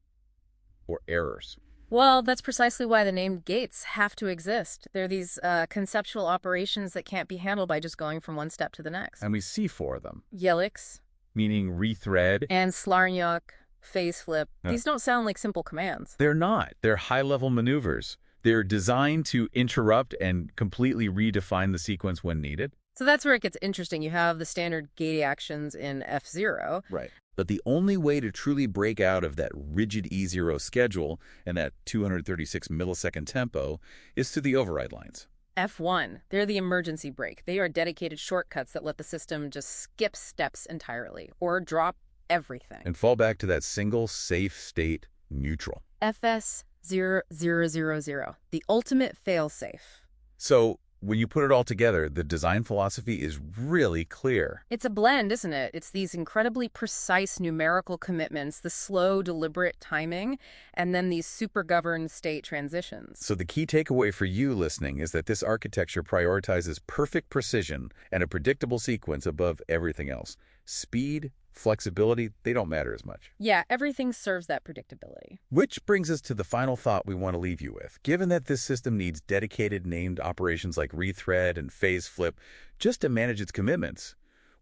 or errors? Well, that's precisely why the named gates have to exist. They're these conceptual operations that can't be handled by just going from one step to the next. And we see 4 of them. Yelix. Meaning rethread. And Slarnyok, phase flip. These don't sound like simple commands. They're not. They're high-level maneuvers. They're designed to interrupt and completely redefine the sequence when needed. So that's where it gets interesting. You have the standard gate actions in F0. Right. But the only way to truly break out of that rigid E0 schedule and that 236 millisecond tempo is through the override lines. F1, they're the emergency brake. They are dedicated shortcuts that let the system just skip steps entirely or drop everything. And fall back to that single safe state neutral. FS0000, the ultimate failsafe. So when you put it all together, the design philosophy is really clear. It's a blend, isn't it? It's these incredibly precise numerical commitments, the slow, deliberate timing, and then these super governed state transitions. So the key takeaway for you listening is that this architecture prioritizes perfect precision and a predictable sequence above everything else. Speed, flexibility, they don't matter as much. Yeah, everything serves that predictability. Which brings us to the final thought we want to leave you with. Given that this system needs dedicated named operations like rethread and phase flip just to manage its commitments,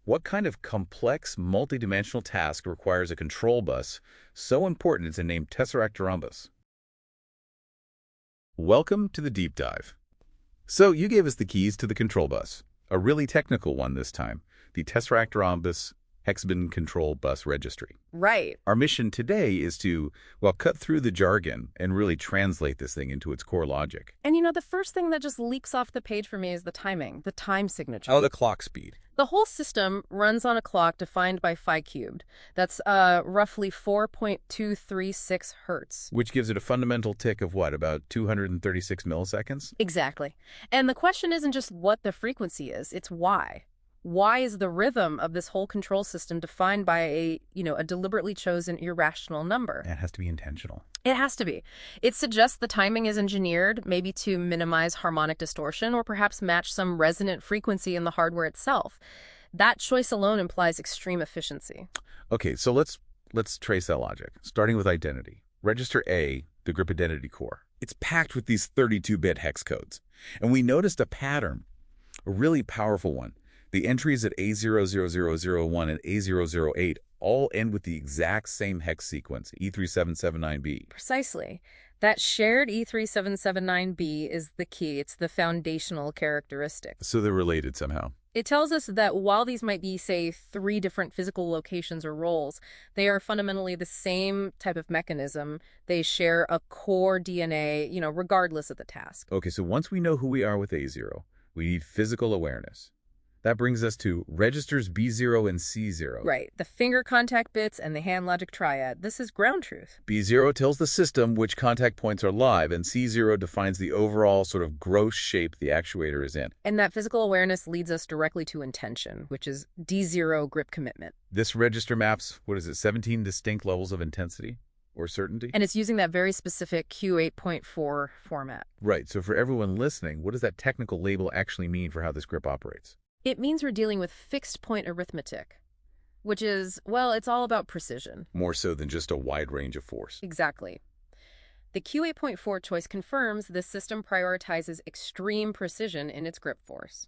what kind of complex multidimensional task requires a control bus so important it's named TesseractFRhombus? Welcome to the deep dive. So you gave us the keys to the control bus, a really technical one this time, the TesseractFRhombus HEXFBIN control bus registry. Right. Our mission today is to, well, cut through the jargon and really translate this thing into its core logic. And you know, the first thing that just leaks off the page for me is the timing, the time signature. Oh, the clock speed. The whole system runs on a clock defined by phi cubed. That's roughly 4.236 hertz. Which gives it a fundamental tick of what, about 236 milliseconds? Exactly. And the question isn't just what the frequency is, it's why. Why is the rhythm of this whole control system defined by a deliberately chosen irrational number? It has to be intentional. It has to be. It suggests the timing is engineered, maybe to minimize harmonic distortion or perhaps match some resonant frequency in the hardware itself. That choice alone implies extreme efficiency. Okay, so let's trace that logic, starting with identity. Register A, the grip identity core. It's packed with these 32-bit hex codes. And we noticed a pattern, a really powerful one. The entries at A00001 and A008 all end with the exact same hex sequence, E3779B. Precisely. That shared E3779B is the key. It's the foundational characteristic. So they're related somehow. It tells us that while these might be, say, 3 different physical locations or roles, they are fundamentally the same type of mechanism. They share a core DNA, regardless of the task. Okay, so once we know who we are with A0, we need physical awareness. That brings us to registers B0 and C0. Right. The finger contact bits and the hand logic triad. This is ground truth. B0 tells the system which contact points are live, and C0 defines the overall sort of gross shape the actuator is in. And that physical awareness leads us directly to intention, which is D0 grip commitment. This register maps, 17 distinct levels of intensity or certainty? And it's using that very specific Q8.4 format. Right. So for everyone listening, what does that technical label actually mean for how this grip operates? It means we're dealing with fixed-point arithmetic, which is, well, it's all about precision. More so than just a wide range of force. Exactly. The Q8.4 choice confirms this system prioritizes extreme precision in its grip force.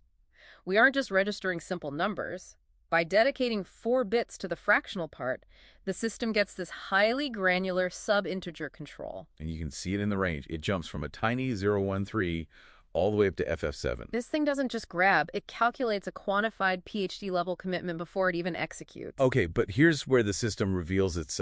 We aren't just registering simple numbers. By dedicating 4 bits to the fractional part, the system gets this highly granular sub-integer control. And you can see it in the range. It jumps from a tiny 013 all the way up to FF7. This thing doesn't just grab, it calculates a quantified PhD-level commitment before it even executes. Okay, but here's where the system reveals its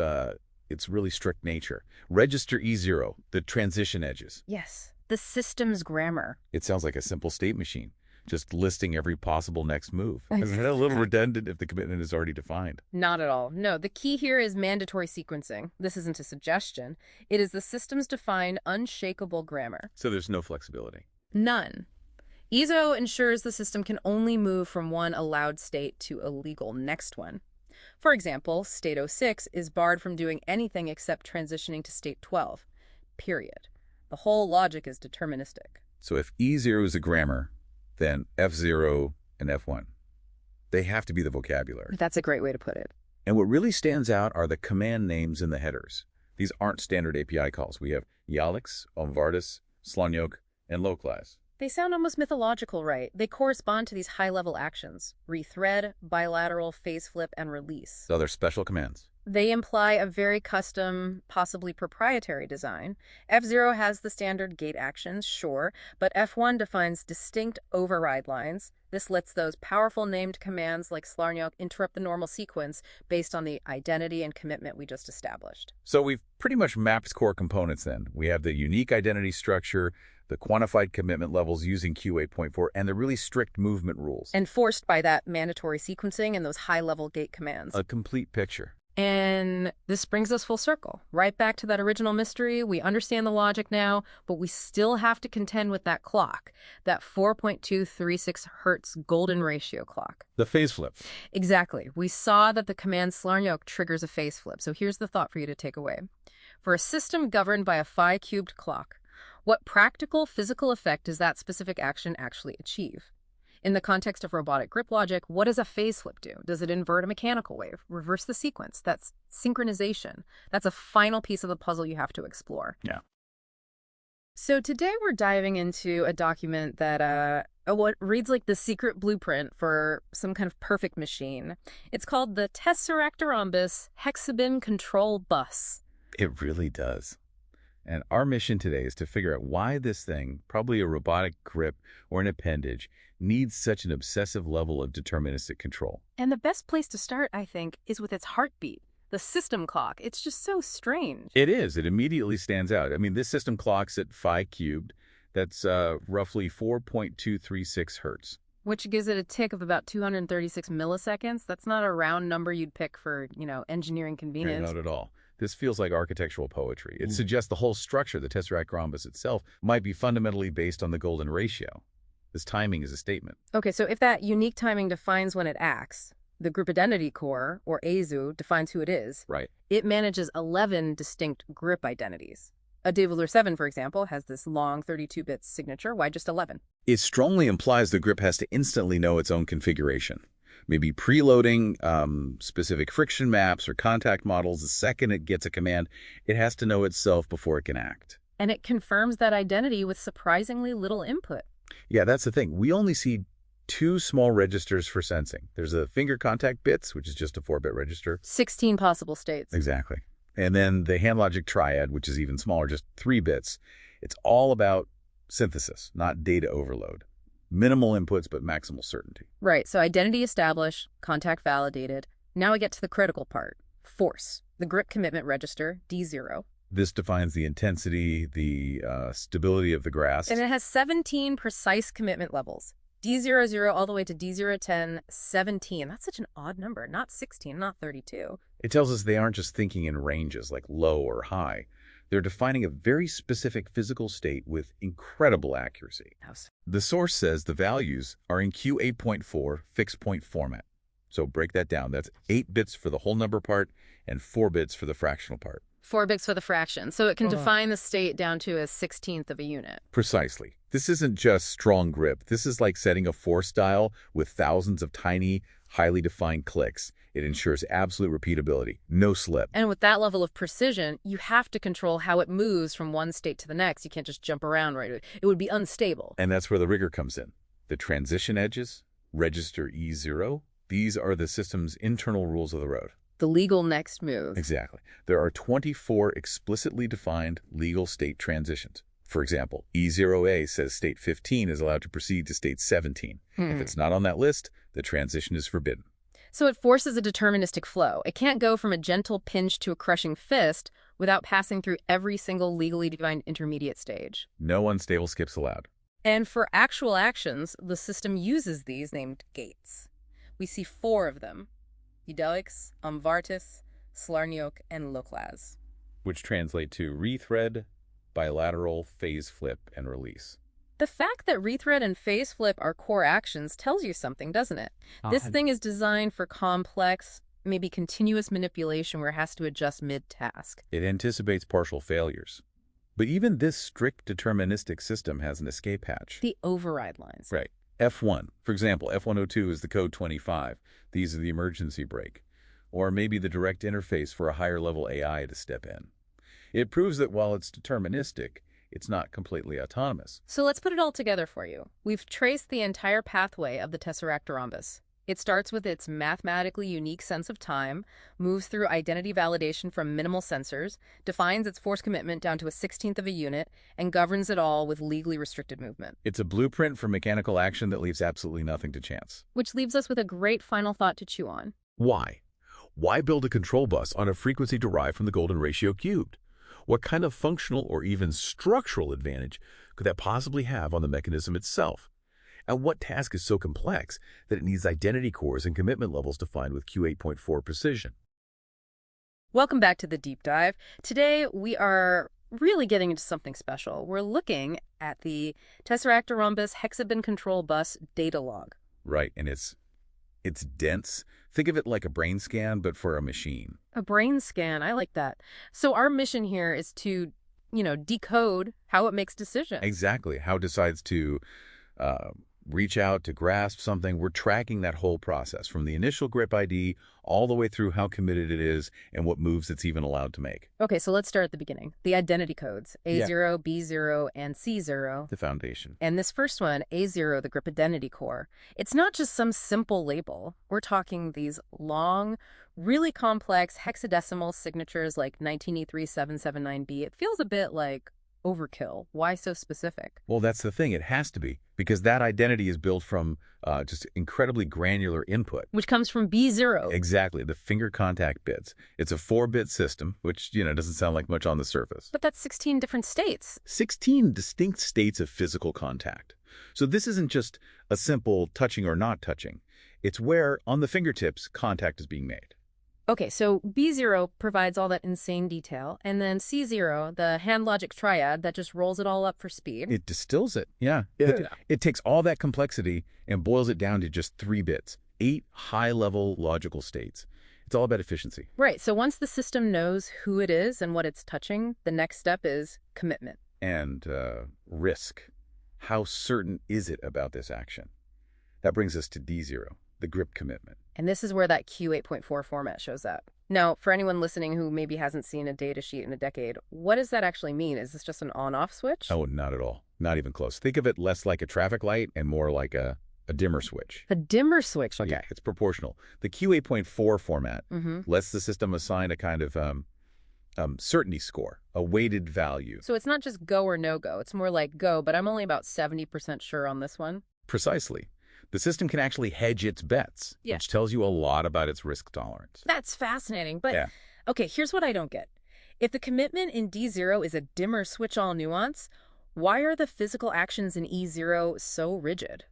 really strict nature. Register E0, the transition edges. Yes, the system's grammar. It sounds like a simple state machine, just listing every possible next move. Isn't that a little redundant if the commitment is already defined? Not at all. No, the key here is mandatory sequencing. This isn't a suggestion. It is the system's defined, unshakable grammar. So there's no flexibility. None. ESO ensures the system can only move from one allowed state to a legal next one. For example, state 06 is barred from doing anything except transitioning to state 12, period. The whole logic is deterministic. So if E0 is a grammar, then F0 and F1, they have to be the vocabulary. That's a great way to put it. And what really stands out are the command names in the headers. These aren't standard API calls. We have Yalix, Omvardis, Slonyok, and Loclaz. They sound almost mythological, right? They correspond to these high-level actions: rethread, bilateral, phase flip, and release. So they're special commands. They imply a very custom, possibly proprietary design. F0 has the standard gate actions, sure, but F1 defines distinct override lines. This lets those powerful named commands like Slonyok interrupt the normal sequence based on the identity and commitment we just established. So we've pretty much mapped core components then. We have the unique identity structure, the quantified commitment levels using Q8.4, and the really strict movement rules. Enforced by that mandatory sequencing and those high-level gate commands. A complete picture. And this brings us full circle, right back to that original mystery. We understand the logic now, but we still have to contend with that clock, that 4.236 hertz golden ratio clock. The phase flip. Exactly. We saw that the command Slonyok triggers a phase flip. So here's the thought for you to take away. For a system governed by a phi-cubed clock, what practical physical effect does that specific action actually achieve? In the context of robotic grip logic, what does a phase flip do? Does it invert a mechanical wave, reverse the sequence? That's synchronization. That's a final piece of the puzzle you have to explore. Yeah. So today we're diving into a document that what reads like the secret blueprint for some kind of perfect machine. It's called the TesseractFRhombus HEXFBIN Control Bus. It really does. And our mission today is to figure out why this thing, probably a robotic grip or an appendage, needs such an obsessive level of deterministic control. And the best place to start, I think, is with its heartbeat, the system clock. It's just so strange. It is. It immediately stands out. I mean, this system clocks at phi cubed. That's roughly 4.236 hertz. Which gives it a tick of about 236 milliseconds. That's not a round number you'd pick for, engineering convenience. Not at all. This feels like architectural poetry. It suggests the whole structure, the TesseractFRhombus itself, might be fundamentally based on the golden ratio. This timing is a statement. Okay, so if that unique timing defines when it acts, the group identity core, or AZU, defines who it is. Right. It manages 11 distinct grip identities. A Devuler 7, for example, has this long 32-bit signature. Why just 11? It strongly implies the grip has to instantly know its own configuration. Maybe preloading specific friction maps or contact models. The second it gets a command, it has to know itself before it can act. And it confirms that identity with surprisingly little input. Yeah, that's the thing. We only see 2 small registers for sensing. There's the finger contact bits, which is just a 4-bit register. 16 possible states. Exactly. And then the hand logic triad, which is even smaller, just 3 bits. It's all about synthesis, not data overload. Minimal inputs, but maximal certainty. Right. So identity established, contact validated. Now we get to the critical part, force, the grip commitment register, D0. This defines the intensity, the stability of the grasp. And it has 17 precise commitment levels. D00 all the way to D010, 17. That's such an odd number. Not 16, not 32. It tells us they aren't just thinking in ranges like low or high. They're defining a very specific physical state with incredible accuracy. The source says the values are in Q8.4 fixed point format. So break that down. That's 8 bits for the whole number part and 4 bits for the fractional part. 4 bits for the fraction. So it can define the state down to a 16th of a unit. Precisely. This isn't just strong grip. This is like setting a force dial with thousands of tiny, highly defined clicks. It ensures absolute repeatability, no slip. And with that level of precision, you have to control how it moves from one state to the next. You can't just jump around, right? It would be unstable. And that's where the rigor comes in. The transition edges, register E0, these are the system's internal rules of the road. The legal next move. Exactly. There are 24 explicitly defined legal state transitions. For example, E0A says state 15 is allowed to proceed to state 17. If it's not on that list, the transition is forbidden. So it forces a deterministic flow. It can't go from a gentle pinch to a crushing fist without passing through every single legally defined intermediate stage. No unstable skips allowed. And for actual actions, the system uses these named gates. We see 4 of them: Eudelics, Amvartis, Slarniok, and Loklas. Which translate to rethread, bilateral, phase flip, and release. The fact that rethread and phase flip are core actions tells you something, doesn't it? This thing is designed for complex, maybe continuous manipulation where it has to adjust mid-task. It anticipates partial failures. But even this strict deterministic system has an escape hatch. The override lines. Right. F1, for example, F102 is the code 25. These are the emergency brake. Or maybe the direct interface for a higher level AI to step in. It proves that while it's deterministic, it's not completely autonomous. So let's put it all together for you. We've traced the entire pathway of the TesseractFRhombus. It starts with its mathematically unique sense of time, moves through identity validation from minimal sensors, defines its force commitment down to a 16th of a unit, and governs it all with legally restricted movement. It's a blueprint for mechanical action that leaves absolutely nothing to chance. Which leaves us with a great final thought to chew on. Why? Why build a control bus on a frequency derived from the golden ratio cubed? What kind of functional or even structural advantage could that possibly have on the mechanism itself? And what task is so complex that it needs identity cores and commitment levels defined with Q8.4 precision? Welcome back to the deep dive. Today we are really getting into something special. We're looking at the TesseractFRhombus HEXFBIN control bus data log. Right, and it's dense. Think of it like a brain scan, but for a machine. A brain scan, I like that. So our mission here is to, decode how it makes decisions. Exactly. How it decides to reach out, to grasp something. We're tracking that whole process from the initial grip ID all the way through how committed it is and what moves it's even allowed to make. Okay, so let's start at the beginning. The identity codes, A0, B0, and C0. The foundation. And this first one, A0, the grip identity core. It's not just some simple label. We're talking these long, really complex hexadecimal signatures like 19E3779B. It feels a bit like overkill. Why so specific? Well, that's the thing. It has to be, because that identity is built from just incredibly granular input. Which comes from B0. Exactly, the finger contact bits. It's a 4-bit system, which, doesn't sound like much on the surface. But that's 16 different states. 16 distinct states of physical contact. So this isn't just a simple touching or not touching. It's where, on the fingertips, contact is being made. Okay, so B0 provides all that insane detail, and then C0, the hand logic triad that just rolls it all up for speed. It distills it, yeah. It takes all that complexity and boils it down to just 3 bits, 8 high-level logical states. It's all about efficiency. Right, so once the system knows who it is and what it's touching, the next step is commitment. And risk. How certain is it about this action? That brings us to D0, the grip commitment. And this is where that Q8.4 format shows up. Now, for anyone listening who maybe hasn't seen a data sheet in a decade, what does that actually mean? Is this just an on-off switch? Oh, not at all. Not even close. Think of it less like a traffic light and more like a dimmer switch. A dimmer switch, okay. Yeah, it's proportional. The Q8.4 format lets the system assign a kind of certainty score, a weighted value. So it's not just go or no go. It's more like go, but I'm only about 70% sure on this one. Precisely. The system can actually hedge its bets, which tells you a lot about its risk tolerance. That's fascinating. But, okay, here's what I don't get. If the commitment in D0 is a dimmer switch-all nuance, why are the physical actions in E0 so rigid?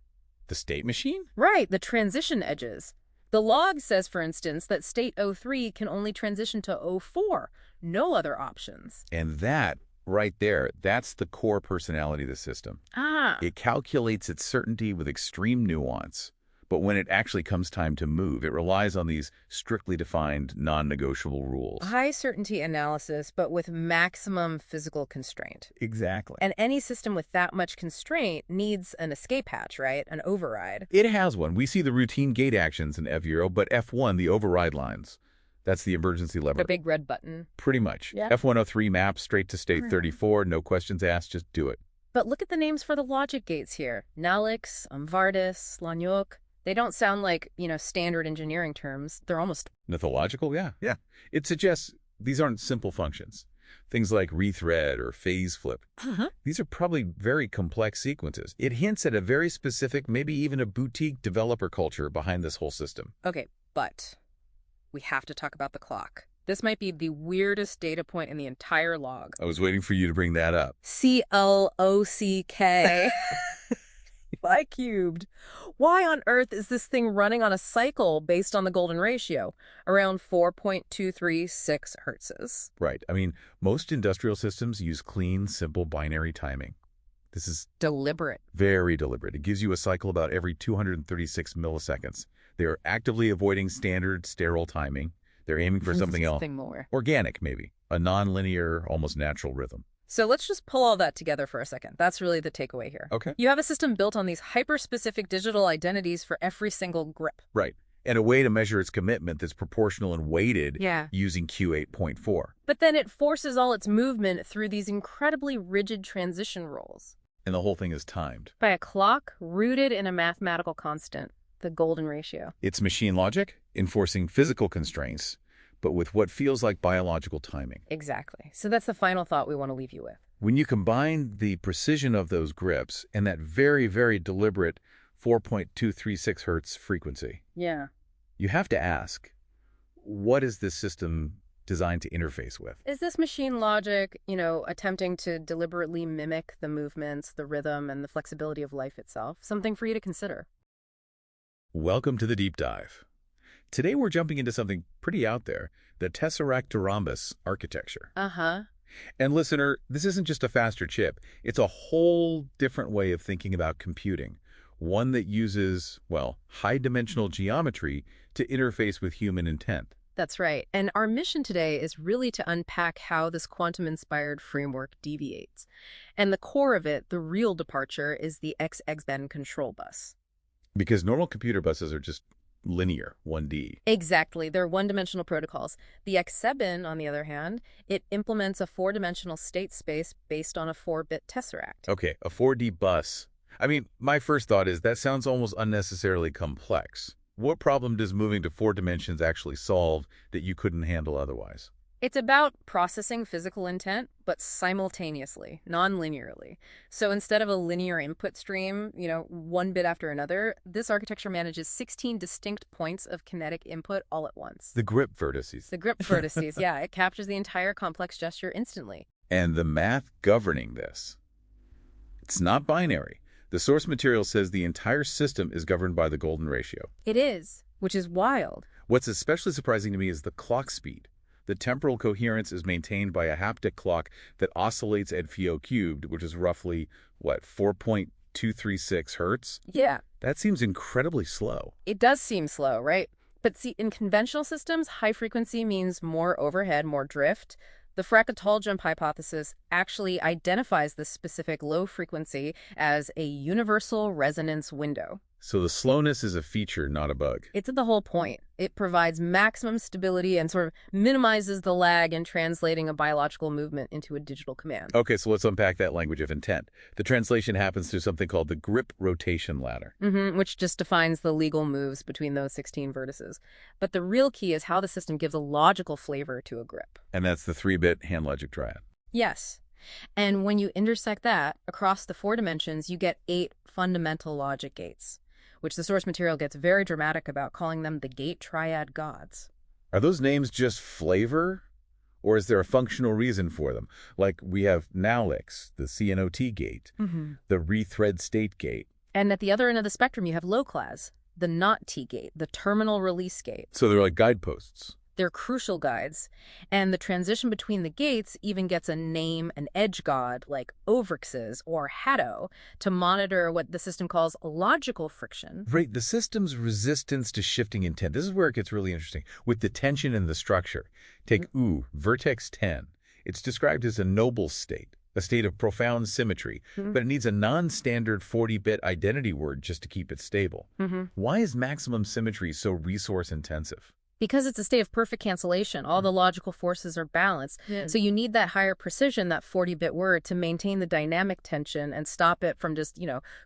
The state machine? Right, the transition edges. The log says, for instance, that state 03 can only transition to 04, no other options. And that, right there, that's the core personality of the system. Ah. It calculates its certainty with extreme nuance, But when it actually comes time to move, it relies on these strictly defined, non-negotiable rules. High certainty analysis, but with maximum physical constraint. Exactly. And any system with that much constraint needs an escape hatch, right? An override. It has one. We see the routine gate actions in F0, but F1, the override lines. That's the emergency lever. The big red button. Pretty much. Yeah. F103 maps straight to state 34, no questions asked, just do it. But look at the names for the logic gates here. Nalix, Amvardis, Lanyok. They don't sound like, standard engineering terms. They're almost... Mythological? Yeah. It suggests these aren't simple functions. Things like rethread or phase flip. These are probably very complex sequences. It hints at a very specific, maybe even a boutique developer culture behind this whole system. Okay, but we have to talk about the clock. This might be the weirdest data point in the entire log. I was waiting for you to bring that up. CLOCK. Pi cubed. Why on earth is this thing running on a cycle based on the golden ratio? Around 4.236 hertzes. Right. I mean, most industrial systems use clean, simple binary timing. This is deliberate. Very deliberate. It gives you a cycle about every 236 milliseconds. They are actively avoiding standard sterile timing. They're aiming for something else. Something more. Organic, maybe. A non-linear, almost natural rhythm. So let's just pull all that together for a second. That's really the takeaway here. Okay. You have a system built on these hyper-specific digital identities for every single grip. Right. And a way to measure its commitment that's proportional and weighted Yeah. using Q8.4. But then it forces all its movement through these incredibly rigid transition rules. And the whole thing is timed. By a clock rooted in a mathematical constant, the golden ratio. It's machine logic, enforcing physical constraints, but with what feels like biological timing. Exactly. So that's the final thought we want to leave you with. When you combine the precision of those grips and that very, very deliberate 4.236 hertz frequency, Yeah. you have to ask, what is this system designed to interface with? Is this machine logic, attempting to deliberately mimic the movements, the rhythm, and the flexibility of life itself? Something for you to consider. Welcome to the deep dive. Today we're jumping into something pretty out there, the TesseractFRhombus architecture. Uh-huh. And listener, this isn't just a faster chip. It's a whole different way of thinking about computing. One that uses, high-dimensional geometry to interface with human intent. That's right. And our mission today is really to unpack how this quantum-inspired framework deviates. And the core of it, the real departure, is the HEXFBIN control bus. Because normal computer buses are just linear, 1D. Exactly. They're one-dimensional protocols. The HEXFBIN, on the other hand, it implements a four-dimensional state space based on a 4-bit tesseract. Okay, a 4D bus. I mean, my first thought is that sounds almost unnecessarily complex. What problem does moving to 4 dimensions actually solve that you couldn't handle otherwise? It's about processing physical intent, but simultaneously, non-linearly. So instead of a linear input stream, one bit after another, this architecture manages 16 distinct points of kinetic input all at once. The grip vertices. The grip vertices, yeah. It captures the entire complex gesture instantly. And the math governing this. It's not binary. The source material says the entire system is governed by the golden ratio. It is, which is wild. What's especially surprising to me is the clock speed. The temporal coherence is maintained by a haptic clock that oscillates at phi cubed, which is roughly, 4.236 hertz? Yeah. That seems incredibly slow. It does seem slow, right? But see, in conventional systems, high frequency means more overhead, more drift. The Fractal jump hypothesis actually identifies this specific low frequency as a universal resonance window. So the slowness is a feature, not a bug. It's the whole point. It provides maximum stability and sort of minimizes the lag in translating a biological movement into a digital command. Okay, so let's unpack that language of intent. The translation happens through something called the grip rotation ladder. Which just defines the legal moves between those 16 vertices. But the real key is how the system gives a logical flavor to a grip. And that's the 3-bit hand logic triad. Yes. And when you intersect that across the 4 dimensions, you get 8 fundamental logic gates, which the source material gets very dramatic about, calling them the gate triad gods. Are those names just flavor? Or is there a functional reason for them? Like we have Nalix, the CNOT gate, the rethread state gate. And at the other end of the spectrum, you have low class, the not T gate, the terminal release gate. So they're like guideposts. They're crucial guides, and the transition between the gates even gets a name, an edge god, like Ovrix's or Haddo, to monitor what the system calls logical friction. Right, the system's resistance to shifting intent. This is where it gets really interesting, with the tension in the structure. Take vertex 10. It's described as a noble state, a state of profound symmetry, but it needs a non-standard 40-bit identity word just to keep it stable. Why is maximum symmetry so resource-intensive? Because it's a state of perfect cancellation. All the logical forces are balanced. So you need that higher precision, that 40-bit word, to maintain the dynamic tension and stop it from just,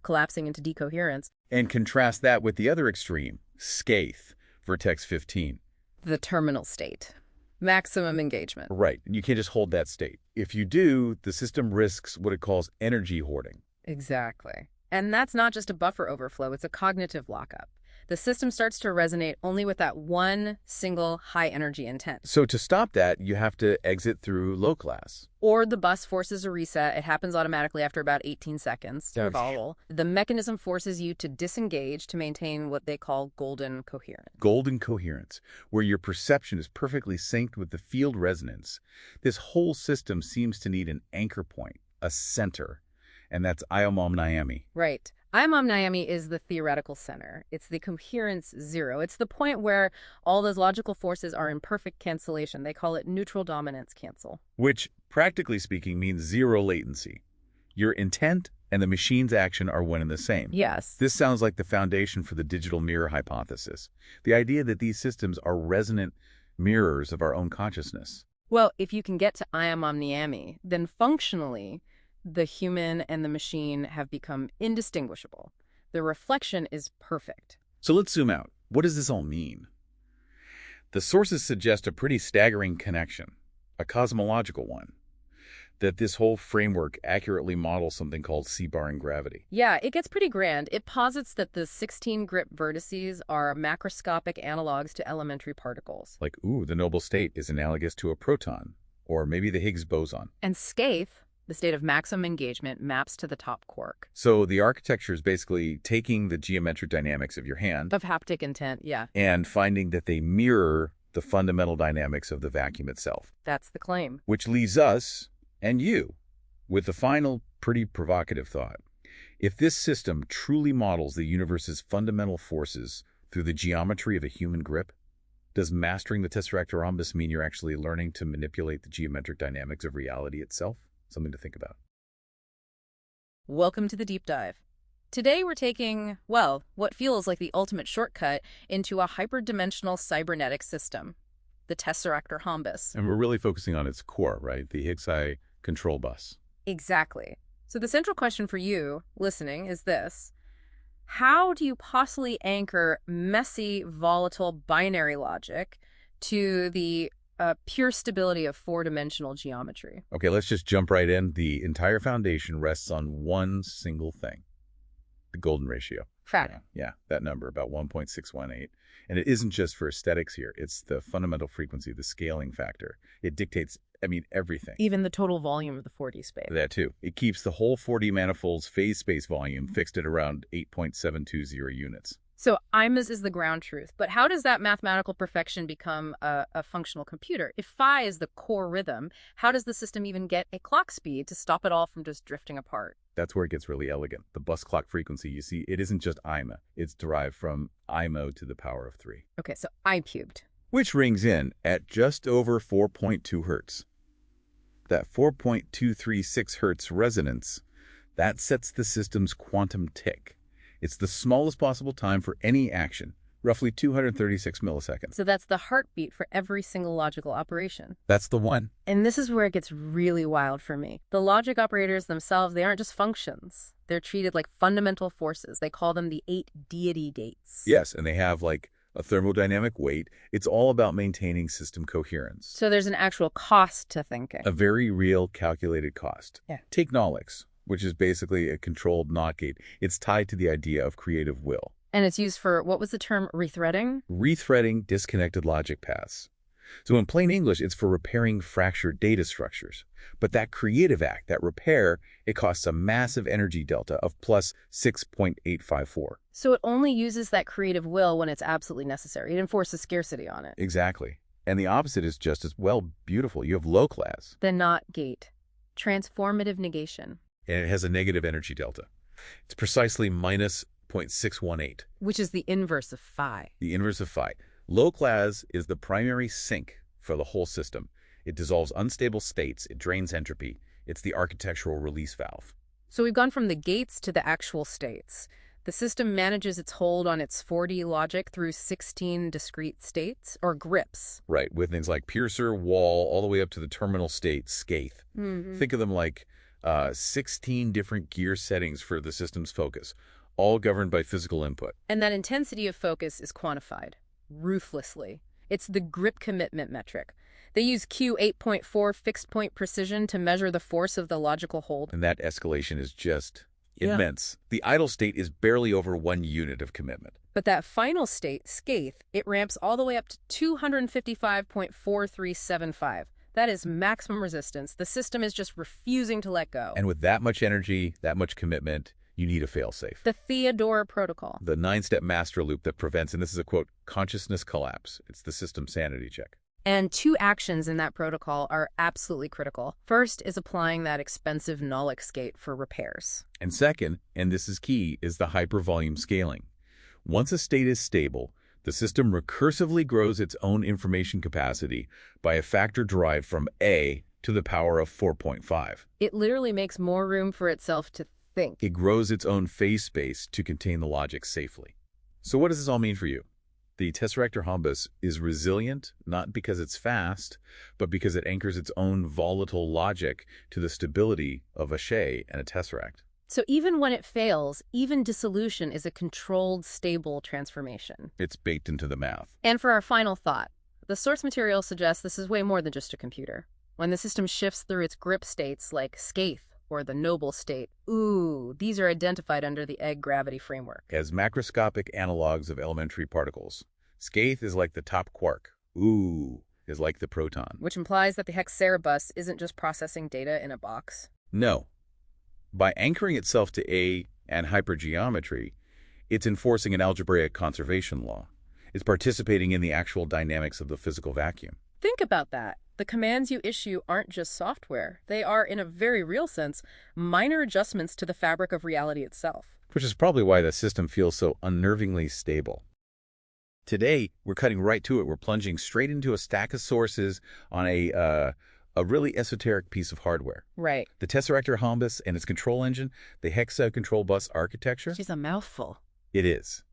collapsing into decoherence. And contrast that with the other extreme, scathe, vertex 15. The terminal state. Maximum engagement. Right, and you can't just hold that state. If you do, the system risks what it calls energy hoarding. Exactly. And that's not just a buffer overflow, it's a cognitive lockup. The system starts to resonate only with that one single high-energy intent. So to stop that, you have to exit through low class. Or the bus forces a reset. It happens automatically after about 18 seconds. Volatile. The mechanism forces you to disengage to maintain what they call golden coherence. Golden coherence, where your perception is perfectly synced with the field resonance. This whole system seems to need an anchor point, a center, and that's Iomom Nyami. Right. Iomom Nyami is the theoretical center. It's the coherence zero. It's the point where all those logical forces are in perfect cancellation. They call it neutral dominance cancel. Which, practically speaking, means zero latency. Your intent and the machine's action are one and the same. Yes. This sounds like the foundation for the digital mirror hypothesis. The idea that these systems are resonant mirrors of our own consciousness. Well, if you can get to Iomom Nyami, then functionally, the human and the machine have become indistinguishable. The reflection is perfect. So let's zoom out. What does this all mean? The sources suggest a pretty staggering connection, a cosmological one, that this whole framework accurately models something called C-bar in gravity. Yeah, it gets pretty grand. It posits that the 16 grip vertices are macroscopic analogs to elementary particles. Like, the noble state is analogous to a proton, or maybe the Higgs boson. And scathe, the state of maximum engagement, maps to the top quark. So the architecture is basically taking the geometric dynamics of your hand Of haptic intent, yeah. and finding that they mirror the fundamental dynamics of the vacuum itself. That's the claim. Which leaves us, and you, with the final, pretty provocative thought. If this system truly models the universe's fundamental forces through the geometry of a human grip, does mastering the TesseractFRhombus mean you're actually learning to manipulate the geometric dynamics of reality itself? Something to think about. Welcome to the deep dive. Today we're taking, well, what feels like the ultimate shortcut into a hyperdimensional cybernetic system, the TesseractFRhombus. And we're really focusing on its core, right? The HEXFBIN control bus. Exactly. So the central question for you, listening, is this. How do you possibly anchor messy, volatile binary logic to the pure stability of four-dimensional geometry? Okay, let's just jump right in. The entire foundation rests on one single thing, the golden ratio. Fact. Yeah, that number, about 1.618. And it isn't just for aesthetics here. It's the fundamental frequency, the scaling factor. It dictates, everything. Even the total volume of the 4D space. That too. It keeps the whole 4D manifold's phase space volume fixed at around 8.720 units. So IMAs is the ground truth, but how does that mathematical perfection become a functional computer? If phi is the core rhythm, how does the system even get a clock speed to stop it all from just drifting apart? That's where it gets really elegant. The bus clock frequency, you see, it isn't just IMA. It's derived from IMO to the power of 3. Okay, so I cubed. Which rings in at just over 4.2 hertz. That 4.236 hertz resonance, that sets the system's quantum tick. It's the smallest possible time for any action, roughly 236 milliseconds. So that's the heartbeat for every single logical operation. That's the one. And this is where it gets really wild for me. The logic operators themselves, they aren't just functions. They're treated like fundamental forces. They call them the 8 deity dates. Yes, and they have like a thermodynamic weight. It's all about maintaining system coherence. So there's an actual cost to thinking. A very real calculated cost. Yeah. Take Nolix, which is basically a controlled NOT gate. It's tied to the idea of creative will. And it's used for, what was the term, rethreading? Rethreading disconnected logic paths. So in plain English, it's for repairing fractured data structures. But that creative act, that repair, it costs a massive energy delta of plus 6.854. So it only uses that creative will when it's absolutely necessary. It enforces scarcity on it. Exactly. And the opposite is just as, well, beautiful. You have low class. The not gate. Transformative negation. And it has a negative energy delta. It's precisely minus 0.618. Which is the inverse of phi. The inverse of phi. Low class is the primary sink for the whole system. It dissolves unstable states. It drains entropy. It's the architectural release valve. So we've gone from the gates to the actual states. The system manages its hold on its 4D logic through 16 discrete states, or grips. Right, with things like piercer, wall, all the way up to the terminal state, scath. Think of them like 16 different gear settings for the system's focus, all governed by physical input. And that intensity of focus is quantified, ruthlessly. It's the grip commitment metric. They use Q8.4 fixed point precision to measure the force of the logical hold. And that escalation is just immense. The idle state is barely over 1 unit of commitment. But that final state, scath, it ramps all the way up to 255.4375. That is maximum resistance. The system is just refusing to let go. And with that much energy, that much commitment, you need a failsafe. The Theodore protocol. The 9-step master loop that prevents, and this is a quote, consciousness collapse. It's the system sanity check. And 2 actions in that protocol are absolutely critical. First is applying that expensive Nolix gate for repairs. And second, and this is key, is the hypervolume scaling. Once a state is stable, the system recursively grows its own information capacity by a factor derived from A to the power of 4.5. It literally makes more room for itself to think. It grows its own phase space to contain the logic safely. So what does this all mean for you? The TesseractFRhombus is resilient, not because it's fast, but because it anchors its own volatile logic to the stability of a Shay and a tesseract. So even when it fails, even dissolution is a controlled, stable transformation. It's baked into the math. And for our final thought, the source material suggests this is way more than just a computer. When the system shifts through its grip states like scath or the noble state, these are identified under the egg gravity framework. As macroscopic analogs of elementary particles. Scath is like the top quark. Is like the proton. Which implies that the HEXFBIN isn't just processing data in a box. No. By anchoring itself to A and hypergeometry, it's enforcing an algebraic conservation law. It's participating in the actual dynamics of the physical vacuum. Think about that. The commands you issue aren't just software. They are, in a very real sense, minor adjustments to the fabric of reality itself. Which is probably why the system feels so unnervingly stable. Today, we're cutting right to it. We're plunging straight into a stack of sources on a really esoteric piece of hardware. Right. The TesseractFRhombus and its control engine, the HEXFBIN architecture. She's a mouthful. It is.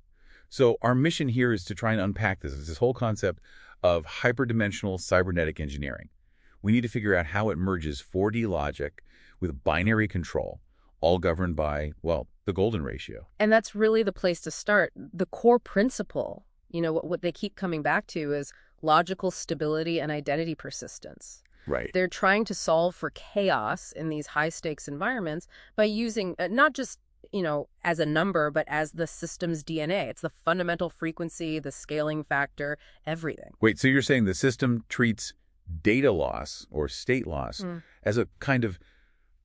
So our mission here is to try and unpack this whole concept of hyperdimensional cybernetic engineering. We need to figure out how it merges 4D logic with binary control, all governed by, well, the golden ratio. And that's really the place to start. The core principle, what they keep coming back to is logical stability and identity persistence. Right. They're trying to solve for chaos in these high-stakes environments by using not just as a number, but as the system's DNA. It's the fundamental frequency, the scaling factor, everything. Wait, so you're saying the system treats data loss or state loss as a kind of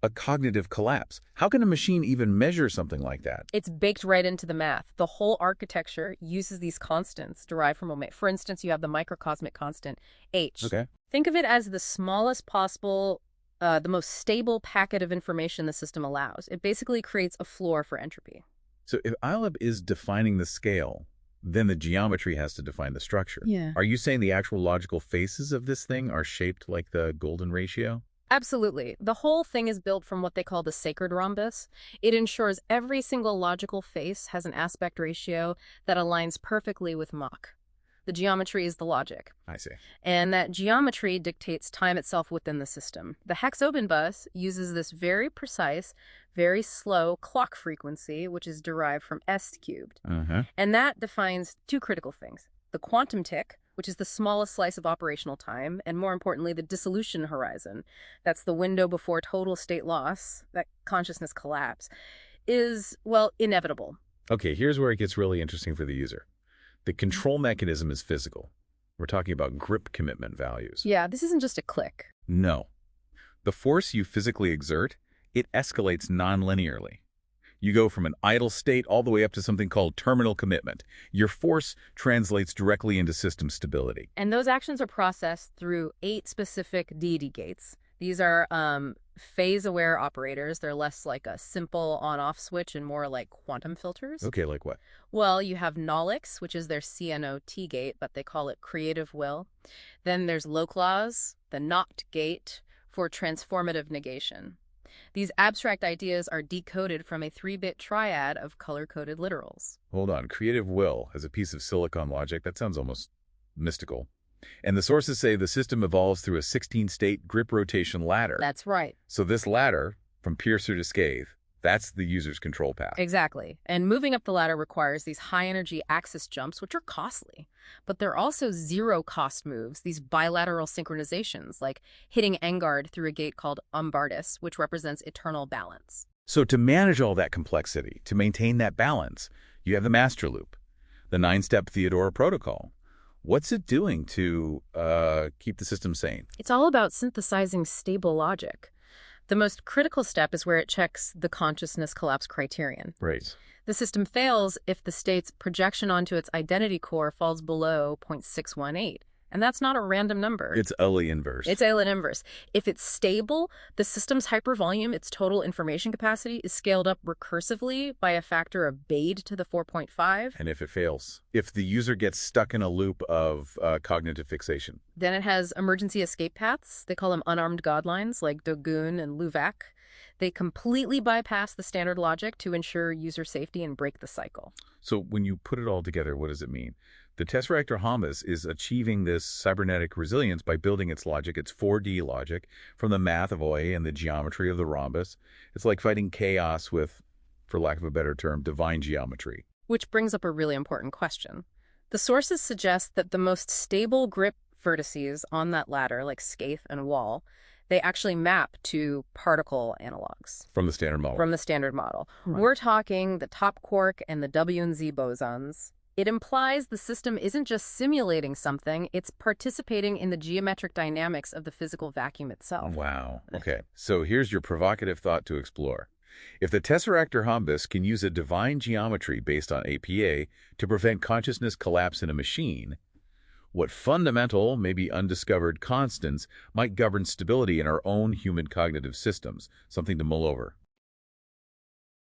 a cognitive collapse? How can a machine even measure something like that? It's baked right into the math. The whole architecture uses these constants derived from omega. For instance, you have the microcosmic constant, H. Okay. Think of it as the smallest possible the most stable packet of information the system allows. It basically creates a floor for entropy. So if ILAB is defining the scale, then the geometry has to define the structure. Yeah. Are you saying the actual logical faces of this thing are shaped like the golden ratio? Absolutely. The whole thing is built from what they call the sacred rhombus. It ensures every single logical face has an aspect ratio that aligns perfectly with Mach. The geometry is the logic. I see. And that geometry dictates time itself within the system. The HEXFBIN uses this very precise, very slow clock frequency, which is derived from S cubed. And that defines 2 critical things. The quantum tick, which is the smallest slice of operational time, and more importantly, the dissolution horizon. That's the window before total state loss, that consciousness collapse, is, well, inevitable. Okay, here's where it gets really interesting for the user. The control mechanism is physical. We're talking about grip commitment values. Yeah, this isn't just a click. No. The force you physically exert, it escalates non-linearly. You go from an idle state all the way up to something called terminal commitment. Your force translates directly into system stability. And those actions are processed through 8 specific deity gates. These are phase-aware operators. They're less like a simple on-off switch and more like quantum filters. Okay, like what? Well, you have Nolix, which is their CNOT gate, but they call it creative will. Then there's Loclaz, the NOT gate, for transformative negation. These abstract ideas are decoded from a 3-bit triad of color-coded literals. Hold on. Creative will as a piece of silicon logic? That sounds almost mystical. And the sources say the system evolves through a 16-state grip rotation ladder. That's right. So this ladder, from piercer to scathe, that's the user's control path. Exactly. And moving up the ladder requires these high-energy axis jumps, which are costly. But they're also zero-cost moves, these bilateral synchronizations, like hitting Engard through a gate called Umbardis, which represents eternal balance. So to manage all that complexity, to maintain that balance, you have the master loop, the 9-step Theodora protocol. What's it doing to keep the system sane? It's all about synthesizing stable logic. The most critical step is where it checks the consciousness collapse criterion. Right. The system fails if the state's projection onto its identity core falls below 0.618. And that's not a random number. It's Euler inverse. It's Euler inverse. If it's stable, the system's hypervolume, its total information capacity, is scaled up recursively by a factor of beta to the 4.5. And if it fails, if the user gets stuck in a loop of cognitive fixation, then it has emergency escape paths. They call them unarmed godlines, like Dogun and Luvac. They completely bypass the standard logic to ensure user safety and break the cycle. So when you put it all together, what does it mean? The TesseractFRhombus is achieving this cybernetic resilience by building its logic, its 4D logic, from the math of OA and the geometry of the rhombus. It's like fighting chaos with, for lack of a better term, divine geometry. Which brings up a really important question. The sources suggest that the most stable grip vertices on that ladder, like scathe and wall, they actually map to particle analogs. From the standard model. From the standard model. Right. We're talking the top quark and the W and Z bosons. It implies the system isn't just simulating something, it's participating in the geometric dynamics of the physical vacuum itself. Wow. Okay. So here's your provocative thought to explore. If the TesseractFRhombus can use a divine geometry based on APA to prevent consciousness collapse in a machine, what fundamental, maybe undiscovered constants might govern stability in our own human cognitive systems? Something to mull over.